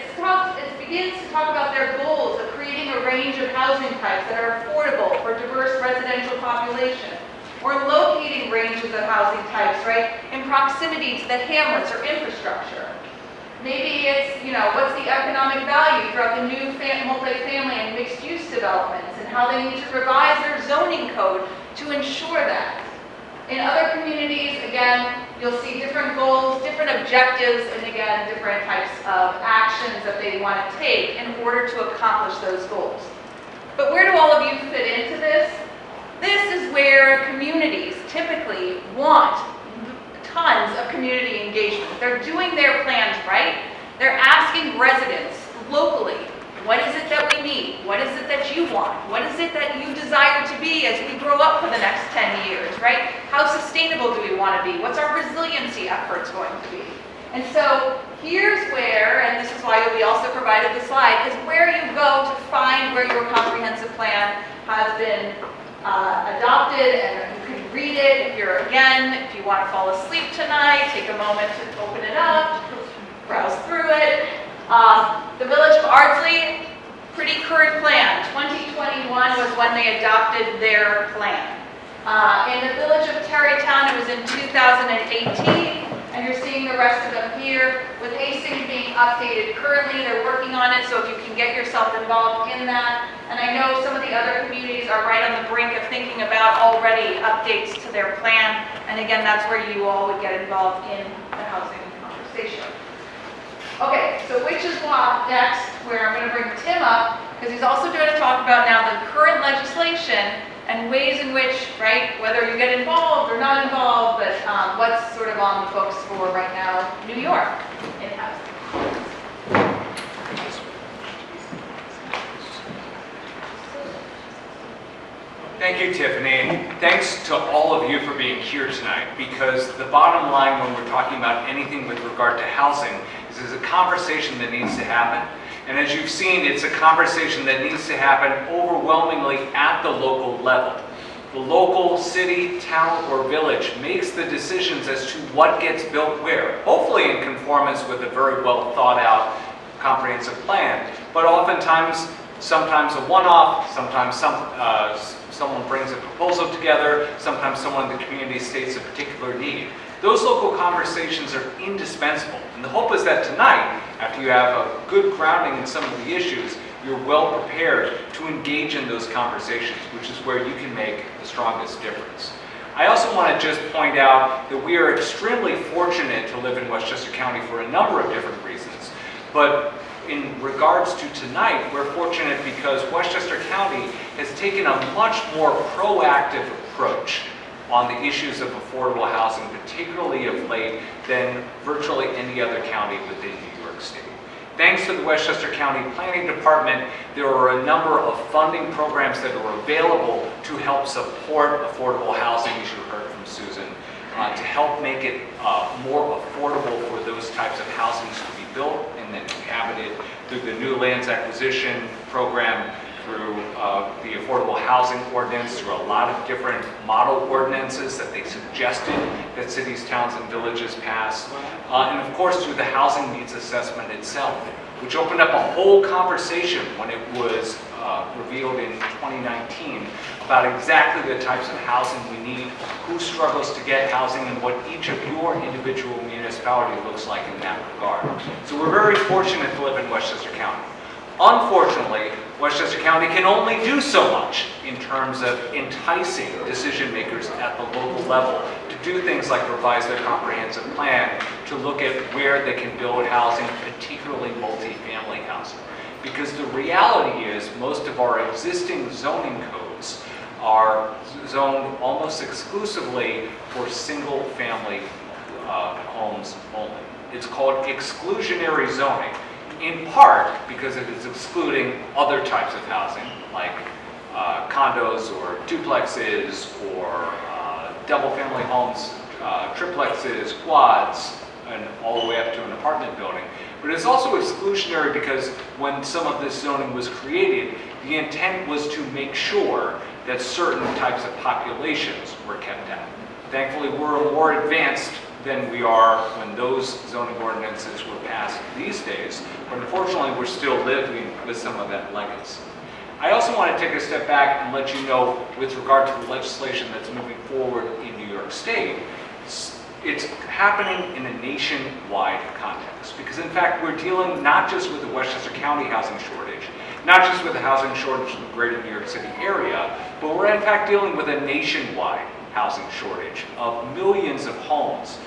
begins to talk about their goals of creating a range of housing types that are affordable for diverse residential population, or locating ranges of housing types, right, in proximity to the hamlets or infrastructure. Maybe it's, what's the economic value throughout the new multifamily and mixed-use developments, and how they need to revise their zoning code to ensure that. In other communities, again, you'll see different goals, different objectives, and again, different types of actions that they want to take in order to accomplish those goals. But where do all of you fit into this? This is where communities typically want tons of community engagement. They're doing their plans right. They're asking residents locally, what is it that we need? What is it that you want? What is it that you desire to be as we grow up for the next 10 years, right? How sustainable do we want to be? What's our resiliency efforts going to be? And so here's where, and this is why we also provided the slide, is where you go to find where your comprehensive plan has been adopted, and you can read it. If you want to fall asleep tonight, take a moment to open it up, browse through it. The Village of Ardsley, pretty current plan. 2021 was when they adopted their plan. In the Village of Tarrytown, it was in 2018. and you're seeing the rest of them here. With Hastings being updated currently, they're working on it, so if you can get yourself involved in that. And I know some of the other communities are right on the brink of thinking about already updates to their plan, and again, that's where you all would get involved in the housing conversation. Okay, so which is next, where I'm going to bring Tim up, because he's also going to talk about now the current legislation and ways in which, right, whether you get involved or not involved, but what's sort of on the books for right now, New York in housing. Thank you, Tiffany. Thanks to all of you for being here tonight, because the bottom line when we're talking about anything with regard to housing is there's a conversation that needs to happen. And as you've seen, it's a conversation that needs to happen overwhelmingly at the local level. The local city, town, or village makes the decisions as to what gets built where, hopefully in conformance with a very well thought out comprehensive plan, but oftentimes, sometimes a one-off, sometimes someone brings a proposal together, sometimes someone in the community states a particular need. Those local conversations are indispensable, and the hope is that tonight, after you have a good grounding in some of the issues, you're well prepared to engage in those conversations, which is where you can make the strongest difference. I also want to just point out that we are extremely fortunate to live in Westchester County for a number of different reasons, but in regards to tonight, we're fortunate because Westchester County has taken a much more proactive approach on the issues of affordable housing, particularly of late, than virtually any other county within New York State. Thanks to the Westchester County Planning Department, there are a number of funding programs that are available to help support affordable housing, as you heard from Susan, to help make it more affordable for those types of housings to be built and then inhabited through the new lands acquisition program, through the affordable housing ordinance, through a lot of different model ordinances that they suggested that cities, towns, and villages pass, and of course through the housing needs assessment itself, which opened up a whole conversation when it was revealed in 2019 about exactly the types of housing we need, who struggles to get housing, and what each of your individual municipality looks like in that regard. So we're very fortunate to live in Westchester County. Unfortunately, Westchester County can only do so much in terms of enticing decision makers at the local level to do things like revise their comprehensive plan, to look at where they can build housing, particularly multifamily housing. Because the reality is most of our existing zoning codes are zoned almost exclusively for single family homes only. It's called exclusionary zoning, in part because it is excluding other types of housing like condos or duplexes or double family homes, triplexes, quads, and all the way up to an apartment building. But it's also exclusionary because when some of this zoning was created, the intent was to make sure that certain types of populations were kept out. Thankfully, we're more advanced than we are when those zoning ordinances were passed these days, but unfortunately, we're still living with some of that legacy. I also want to take a step back and let you know, with regard to the legislation that's moving forward in New York State, it's happening in a nationwide context, because in fact we're dealing not just with the Westchester County housing shortage, not just with the housing shortage in the greater New York City area, but we're in fact dealing with a nationwide housing shortage of millions of homes,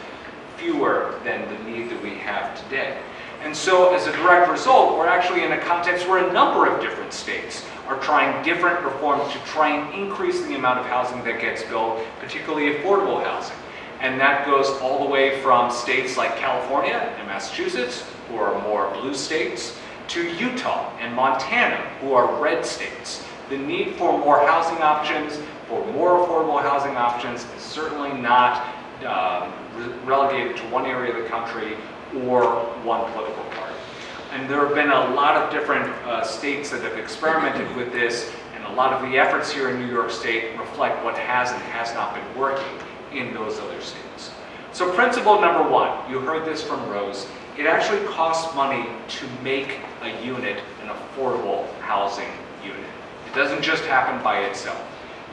fewer than the need that we have today. And so as a direct result, we're actually in a context where a number of different states are trying different reforms to try and increase the amount of housing that gets built, particularly affordable housing. And that goes all the way from states like California and Massachusetts, who are more blue states, to Utah and Montana, who are red states. The need for more housing options, for more affordable housing options, is certainly not relegated to one area of the country or one political party. And there have been a lot of different states that have experimented with this, and a lot of the efforts here in New York State reflect what has and has not been working in those other states. So principle number one, you heard this from Rose, it actually costs money to make a unit an affordable housing unit. It doesn't just happen by itself.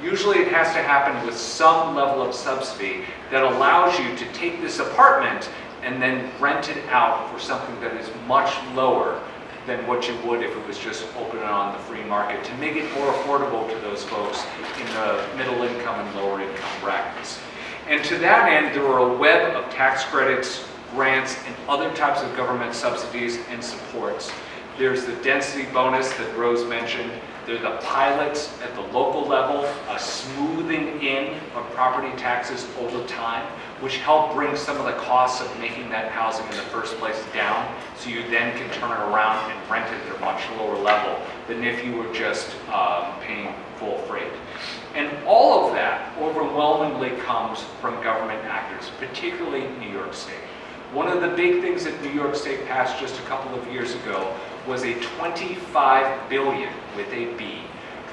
Usually it has to happen with some level of subsidy that allows you to take this apartment and then rent it out for something that is much lower than what you would if it was just open on the free market, to make it more affordable to those folks in the middle income and lower income brackets. And to that end, there are a web of tax credits, grants, and other types of government subsidies and supports. There's the density bonus that Rose mentioned. There are the pilots at the local level, a smoothing in of property taxes over time, which help bring some of the costs of making that housing in the first place down, so you then can turn it around and rent it at a much lower level than if you were just paying full freight. And all of that overwhelmingly comes from government actors, particularly New York State. One of the big things that New York State passed just a couple of years ago was a $25 billion, with a B,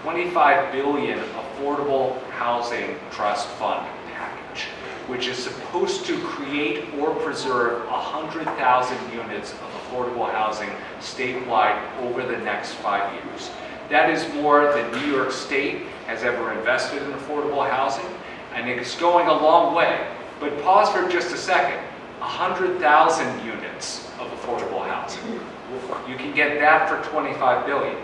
$25 billion affordable housing trust fund package, which is supposed to create or preserve 100,000 units of affordable housing statewide over the next 5 years. That is more than New York State has ever invested in affordable housing, and it's going a long way. But pause for just a second. 100,000 units of affordable housing. You can get that for $25 billion.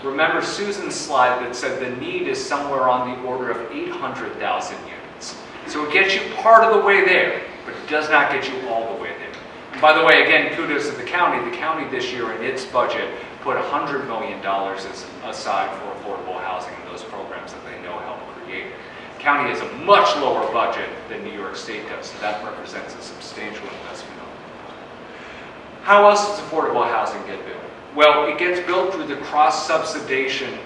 Remember Susan's slide that said the need is somewhere on the order of 800,000 units. So it gets you part of the way there, but it does not get you all the way there. And by the way, again, kudos to the county. The county this year in its budget put $100 million aside for affordable housing and those programs that they know help create. The county has a much lower budget than New York State does, so that represents a substantial investment. How else does affordable housing get built? Well, it gets built through the cross-subsidization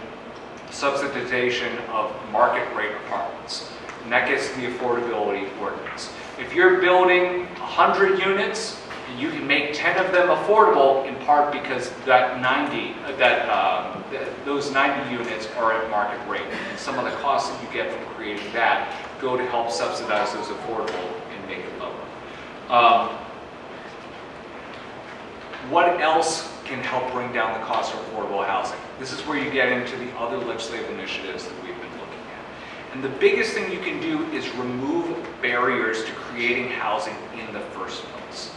of market rate apartments, and that gets to the affordability ordinance. If you're building 100 units, you can make 10 of them affordable, in part because those 90 units are at market rate. And some of the costs that you get from creating that go to help subsidize those affordable and make it lower. What else can help bring down the cost of affordable housing? This is where you get into the other legislative initiatives that we've been looking at. And the biggest thing you can do is remove barriers to creating housing in the first place.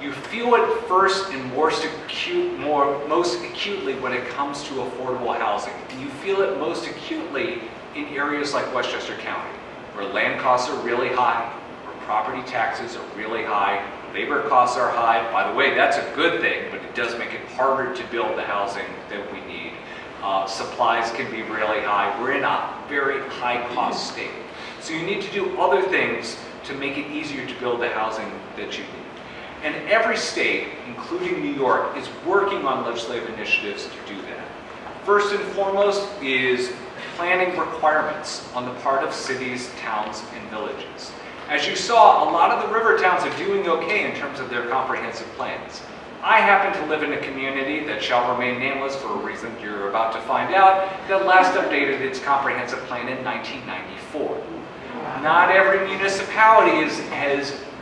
You feel it first and most acutely when it comes to affordable housing. And you feel it most acutely in areas like Westchester County, where land costs are really high, where property taxes are really high, labor costs are high. By the way, that's a good thing, but it does make it harder to build the housing that we need. Supplies can be really high. We're in a very high-cost state. So you need to do other things to make it easier to build the housing that you need. And every state, including New York, is working on legislative initiatives to do that. First and foremost is planning requirements on the part of cities, towns, and villages. As you saw, a lot of the river towns are doing okay in terms of their comprehensive plans. I happen to live in a community that shall remain nameless for a reason you're about to find out, that last updated its comprehensive plan in 1994. Not every municipality is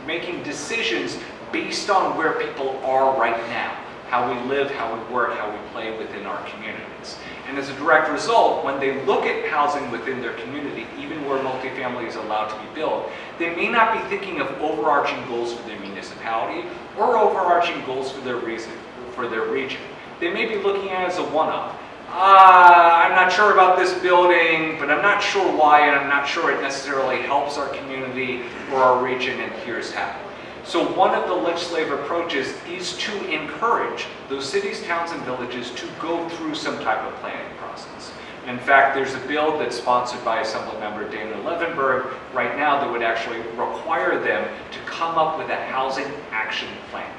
making decisions based on where people are right now, how we live, how we work, how we play within our communities. And as a direct result, when they look at housing within their community, even where multifamily is allowed to be built, they may not be thinking of overarching goals for their municipality or overarching goals for their region. They may be looking at it as a one-up. I'm not sure about this building, but I'm not sure why, and I'm not sure it necessarily helps our community or our region, and here's how. So one of the legislative approaches is to encourage those cities, towns, and villages to go through some type of planning process. In fact, there's a bill that's sponsored by Assemblymember Dana Levenberg right now that would actually require them to come up with a housing action plan.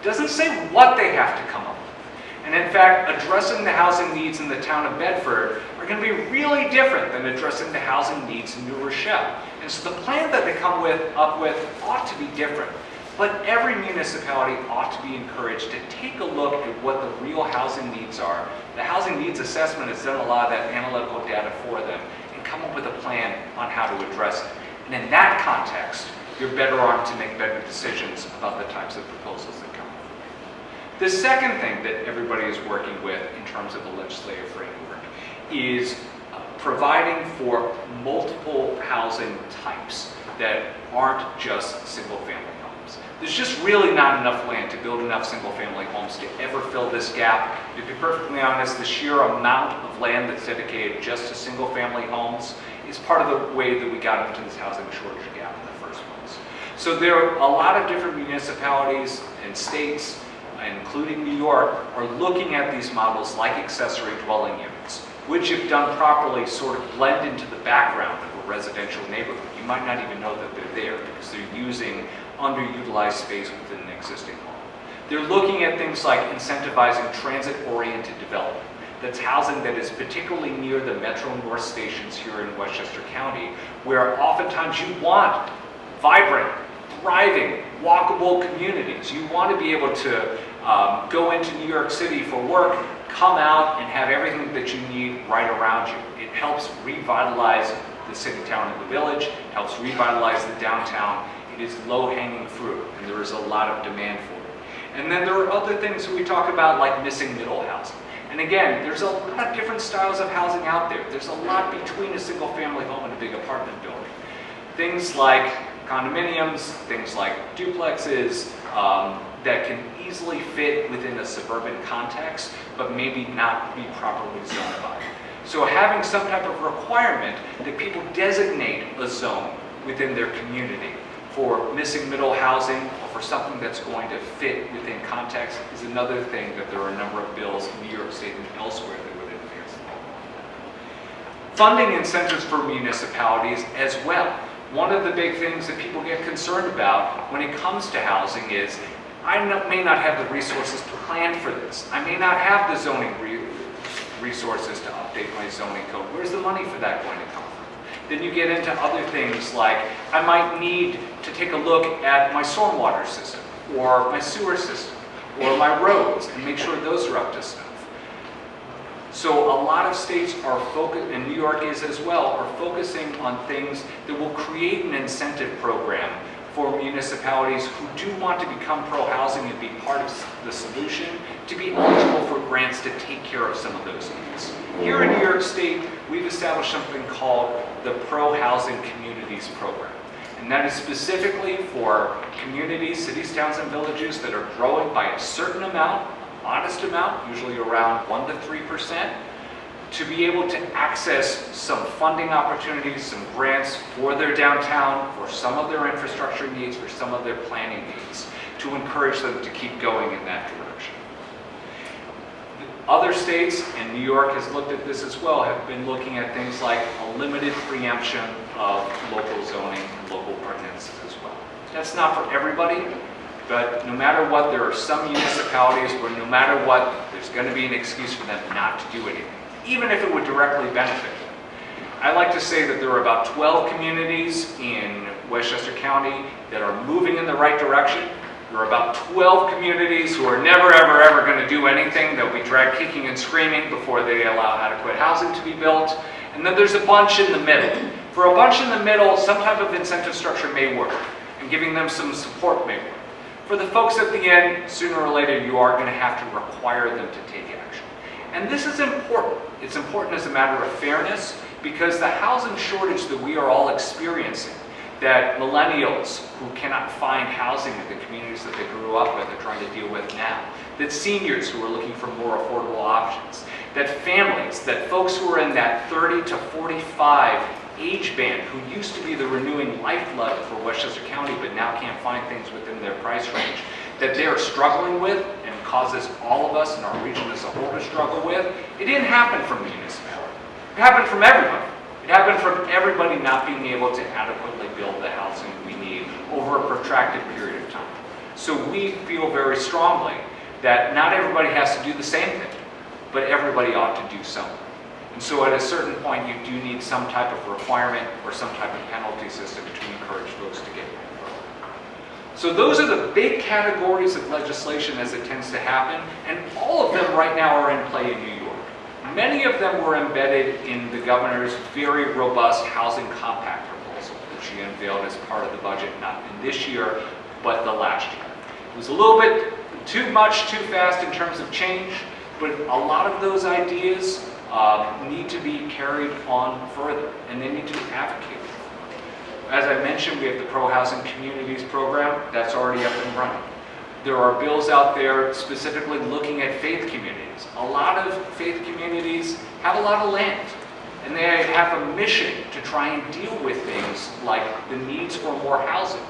It doesn't say what they have to come up with. And in fact, addressing the housing needs in the town of Bedford are going to be really different than addressing the housing needs in New Rochelle. And so the plan that they come up with ought to be different. But every municipality ought to be encouraged to take a look at what the real housing needs are. The housing needs assessment has done a lot of that analytical data for them and come up with a plan on how to address it. And in that context, you're better armed to make better decisions about the types of proposals that come up. The second thing that everybody is working with in terms of the legislative framework is providing for multiple housing types that aren't just single-family homes. There's just really not enough land to build enough single-family homes to ever fill this gap. To be perfectly honest, the sheer amount of land that's dedicated just to single-family homes is part of the way that we got into this housing shortage gap in the first place. So there are a lot of different municipalities and states, including New York, are looking at these models like accessory dwelling units, which, if done properly, sort of blend into the background of a residential neighborhood. You might not even know that they're there because they're using underutilized space within an existing home. They're looking at things like incentivizing transit-oriented development. That's housing that is particularly near the Metro North stations here in Westchester County, where oftentimes you want vibrant, thriving, walkable communities. You want to be able to go into New York City for work, come out and have everything that you need right around you. It helps revitalize the city, town, and the village. It helps revitalize the downtown. It is low-hanging fruit, and there is a lot of demand for it. And then there are other things that we talk about, like missing middle housing. And again, there's a lot of different styles of housing out there. There's a lot between a single-family home and a big apartment building. Things like condominiums, things like duplexes, that can easily fit within a suburban context, but maybe not be properly zonified. So having some type of requirement that people designate a zone within their community for missing middle housing or for something that's going to fit within context is another thing that there are a number of bills in New York State and elsewhere that would advance. Funding incentives for municipalities as well. One of the big things that people get concerned about when it comes to housing is, may not have the resources to plan for this. I may not have the zoning resources to update my zoning code. Where's the money for that going to come from? Then you get into other things like, I might need to take a look at my stormwater system, or my sewer system, or my roads, and make sure those are up to snuff. So a lot of states are focused, and New York is as well, are focusing on things that will create an incentive program for municipalities who do want to become pro-housing and be part of the solution, to be eligible for grants to take care of some of those needs. Here in New York State, we've established something called the Pro-Housing Communities Program. And that is specifically for communities, cities, towns, and villages that are growing by a certain amount, a modest amount, usually around 1% to 3%, to be able to access some funding opportunities, some grants for their downtown, for some of their infrastructure needs, for some of their planning needs, to encourage them to keep going in that direction. Other states, and New York has looked at this as well, have been looking at things like a limited preemption of local zoning and local ordinances as well. That's not for everybody, but no matter what, there are some municipalities where no matter what, there's going to be an excuse for them not to do anything, even if it would directly benefit them. I like to say that there are about 12 communities in Westchester County that are moving in the right direction. There are about 12 communities who are never, ever, ever going to do anything. They'll be dragged kicking and screaming before they allow adequate housing to be built. And then there's a bunch in the middle. For a bunch in the middle, some type of incentive structure may work, and giving them some support may work. For the folks at the end, sooner or later, you are going to have to require them to take action. And this is important. It's important as a matter of fairness, because the housing shortage that we are all experiencing, that millennials who cannot find housing in the communities that they grew up with are trying to deal with now, that seniors who are looking for more affordable options, that families, that folks who are in that 30 to 45 age band who used to be the renewing lifeblood for Westchester County but now can't find things within their price range, that they are struggling with and causes all of us in our region as a whole to struggle with. It didn't happen from the municipality. It happened from everybody. It happened from everybody not being able to adequately build the housing we need over a protracted period of time. So we feel very strongly that not everybody has to do the same thing, but everybody ought to do something. And so at a certain point, you do need some type of requirement or some type of penalty system to encourage folks to get involved. So those are the big categories of legislation as it tends to happen, and all of them right now are in play in New York. Many of them were embedded in the governor's very robust housing compact proposal, which she unveiled as part of the budget, not in this year, but the last year. It was a little bit too much, too fast in terms of change, but a lot of those ideas need to be carried on further, and they need to be advocated for. As I mentioned, we have the Pro Housing Communities program that's already up and running. There are bills out there specifically looking at faith communities. A lot of faith communities have a lot of land, and they have a mission to try and deal with things like the needs for more housing.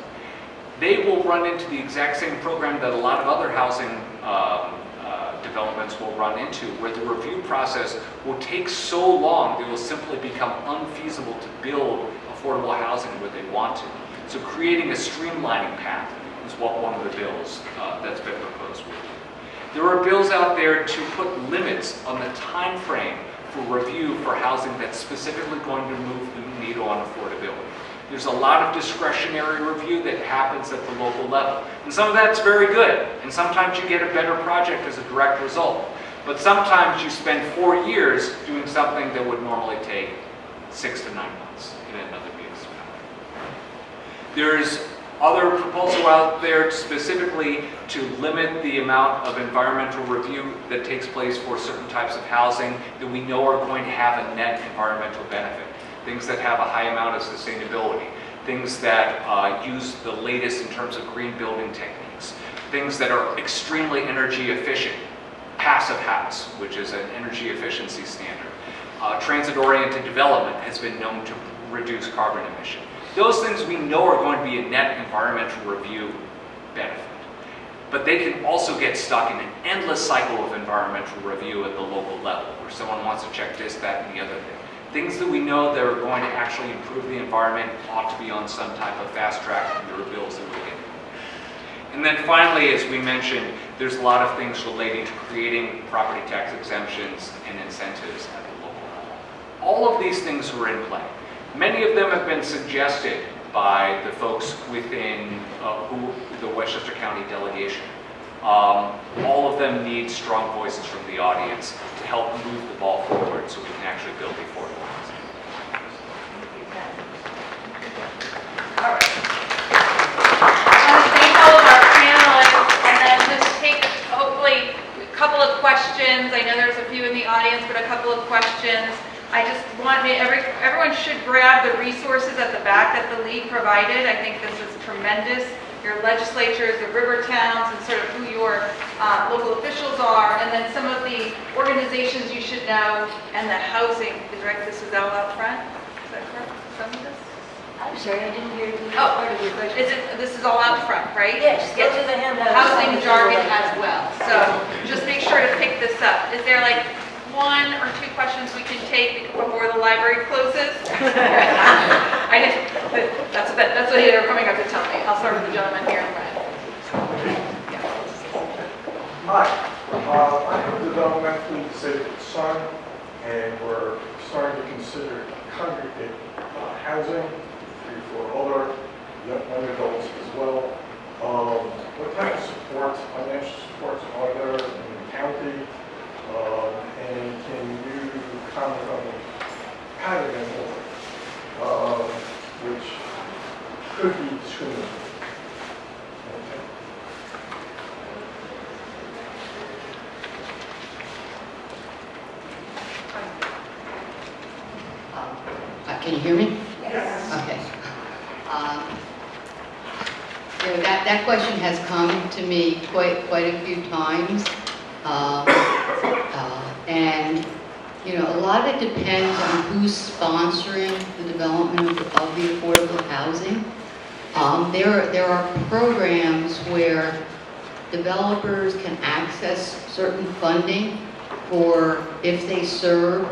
They will run into the exact same program that a lot of other housing developments will run into, where the review process will take so long they will simply become unfeasible to build affordable housing where they want to. So creating a streamlining path is what one of the bills that's been proposed will do. There are bills out there to put limits on the time frame for review for housing that's specifically going to move the needle on affordability. There's a lot of discretionary review that happens at the local level. And some of that's very good. And sometimes you get a better project as a direct result. But sometimes you spend 4 years doing something that would normally take 6 to 9 months in another municipality. There's other proposal out there specifically to limit the amount of environmental review that takes place for certain types of housing that we know are going to have a net environmental benefit. Things that have a high amount of sustainability, things that use the latest in terms of green building techniques, things that are extremely energy efficient, passive house, which is an energy efficiency standard. Transit-oriented development has been known to reduce carbon emission. Those things we know are going to be a net environmental review benefit. But they can also get stuck in an endless cycle of environmental review at the local level, where someone wants to check this, that, and the other thing. Things that we know that are going to actually improve the environment ought to be on some type of fast track under bills that we get. And then finally, as we mentioned, there's a lot of things relating to creating property tax exemptions and incentives at the local level. All of these things are in play. Many of them have been suggested by the folks within the Westchester County delegation. All of them need strong voices from the audience to help move the ball forward so we can actually build affordable housing. All right. I want to thank all of our panelists, and then just take hopefully a couple of questions. I know there's a few in the audience, but a couple of questions. I just want everyone should grab the resources at the back that the league provided. I think this is tremendous. Your legislatures, the river towns, and sort of who your local officials are, and then some of the organizations you should know, and the housing. This is all out front. Is that correct? Some of this? I'm sorry, I didn't hear the Oh, part of your question. this is all out front, right? Yes, those are the handouts. Housing jargon as well. So just make sure to pick this up. Is there like 1 or 2 questions we can take before the library closes? I didn't. That's what they were coming up to tell me. I'll start with the gentleman here in red. Hi, I have a developmentally disabled son, and we're starting to consider congregate housing for older young adults as well. What type of supports, financial supports are there in the county? And can you comment on the pattern which could be discriminatory? Can you hear me? Yes. Okay. That question has come to me quite a few times. And a lot of it depends on who's sponsoring the development of the affordable housing. There are programs where developers can access certain funding for if they serve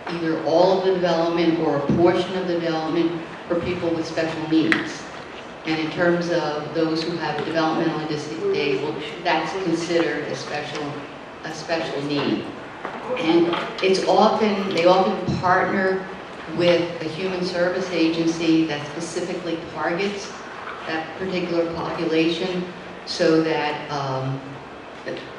either all of the development or a portion of the development for people with special needs. And in terms of those who have developmentally disabled, that's considered a special need. And they often partner with a human service agency that specifically targets that particular population, so that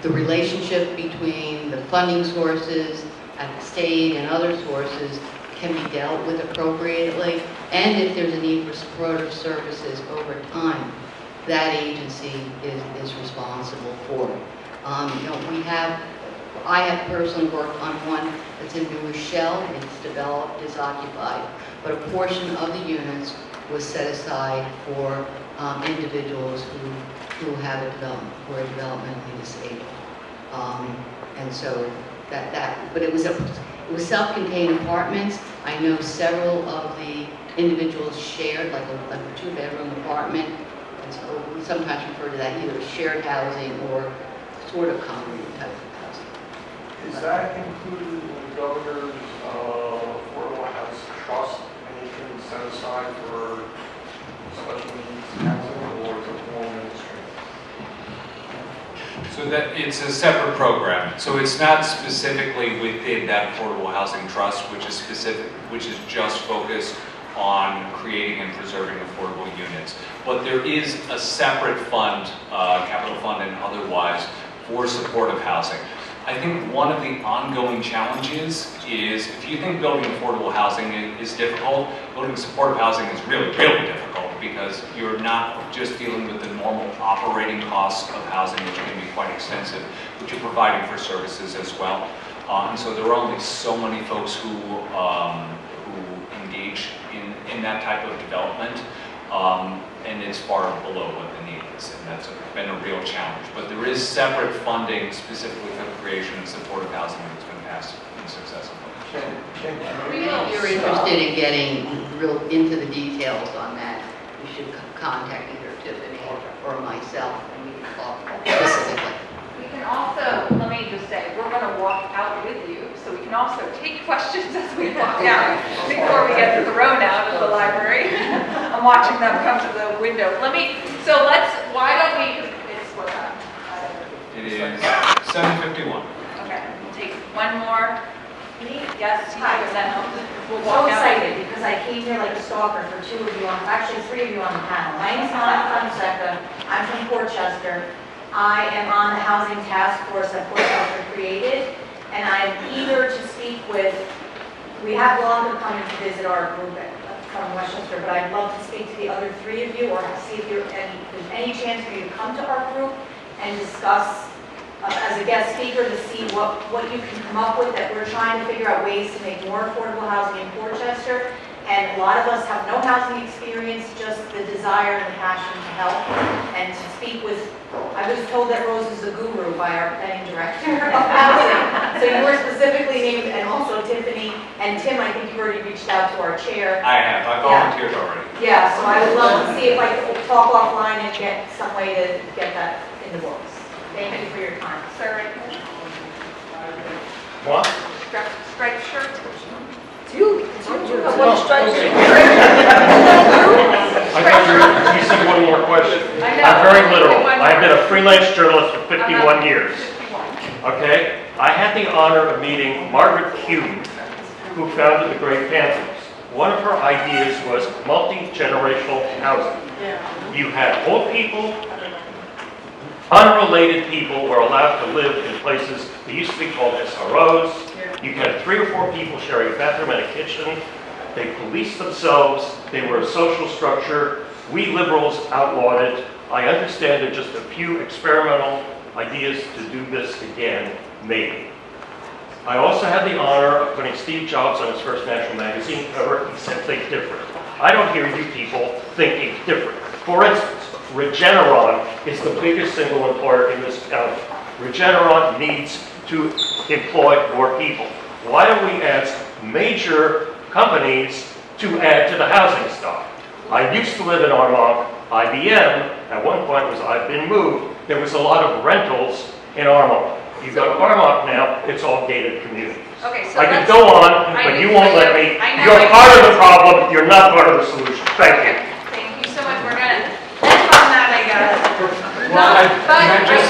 the relationship between the funding sources at the state and other sources can be dealt with appropriately. And if there's a need for supportive services over time, that agency is responsible for it. I have personally worked on one that's in New Rochelle. It's developed, is occupied, but a portion of the units was set aside for individuals who have a who are developmentally disabled. And so but it was self-contained apartments. I know several of the individuals shared like a 2-bedroom apartment, and so we sometimes refer to that either as shared housing or sort of congregate type of housing. Is that included in the governor's affordable house trust? Anything set aside for special needs housing, or is it more mainstream? So that it's a separate program. So it's not specifically within that affordable housing trust, which is just focused on creating and preserving affordable units. But there is a separate fund, capital fund and otherwise, for supportive housing. I think one of the ongoing challenges is if you think building affordable housing is difficult, building supportive housing is really, really difficult because you're not just dealing with the normal operating costs of housing, which can be quite extensive, but you're providing for services as well. And so there are only so many folks who engage in that type of development, and it's far below what the need is, and that's been a real challenge. But there is separate funding specifically for the creation of supportive housing that's been passed successfully. If you're interested in getting real into the details on that, you should contact either Tiffany or myself, and we can talk specifically. We can also, let me just say, we're going to walk out with you, so we can also take questions as we walk out before we get thrown out of the library. I'm watching them come to the window. Why don't we, it's what time? It is 7:51. Okay, we'll take one more. Yes, Hi. and then we'll So walk out. excited because I came here like a stalker for 2 of you, actually 3 of you on the panel. My name is Monica Fonseca. I'm from Portchester. I am on the housing task force that Portchester created, and I'm eager to speak with, we have Wanda coming to visit our group from Westchester, but I'd love to speak to the other 3 of you or see if there's any chance for you to come to our group and discuss as a guest speaker to see what you can come up with, that we're trying to figure out ways to make more affordable housing in Portchester. And a lot of us have no housing experience, just the desire and the passion to help and to speak with. I was told that Rose is the guru by our planning director of housing. So you were specifically named, and also Tiffany and Tim, I think you already reached out to our chair. I have. I volunteered already. Yeah, so I would love to see if I could talk offline and get some way to get that in the books. Thank you for your time. Sir, What? striped shirt. I thought you said one more question. I know. I'm very literal. One I've been more. a freelance journalist for 51 years. 51. Okay? I had the honor of meeting Margaret Hume, who founded the Great Panthers. One of her ideas was multi-generational housing. You had old people, unrelated people were allowed to live in places that used to be called SROs. You had 3 or 4 people sharing a bathroom and a kitchen. They policed themselves. They were a social structure. We liberals outlawed it. I understand that just a few experimental ideas to do this again, maybe. I also had the honor of putting Steve Jobs on his first national magazine cover. He said, think different. I don't hear you people thinking different. For instance, Regeneron is the biggest single employer in this county. Regeneron needs to employ more people. Why don't we ask major companies to add to the housing stock? I used to live in Armonk. IBM, at one point, I've been moved. There was a lot of rentals in Armonk. You go to Armonk now, it's all gated communities. Okay, so I could let's- go on, but you won't let me. I know. You're part of the problem, you're not part of the solution. Thank you. Okay, thank you so much. We're gonna end on that, I guess. Can I just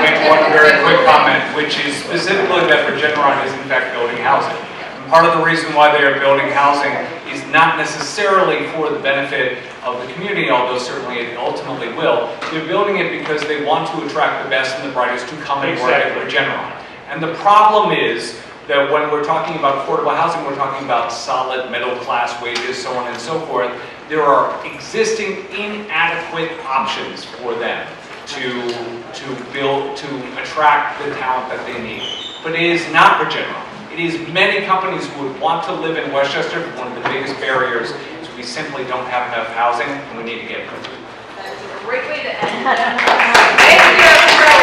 make one very quick comment, which is specifically that Regeneron is in fact building housing. And part of the reason why they are building housing is not necessarily for the benefit of the community, although certainly it ultimately will. They're building it because they want to attract the best and the brightest to come and work at Regeneron. And the problem is that when we're talking about affordable housing, we're talking about solid middle-class wages, so on and so forth. There are existing inadequate options for them to build, to attract the talent that they need. But it is not Regeneron. It is many companies who would want to live in Westchester. One of the biggest barriers is we simply don't have enough housing, and we need to get moving. That is a great way to end. Thank you, everybody.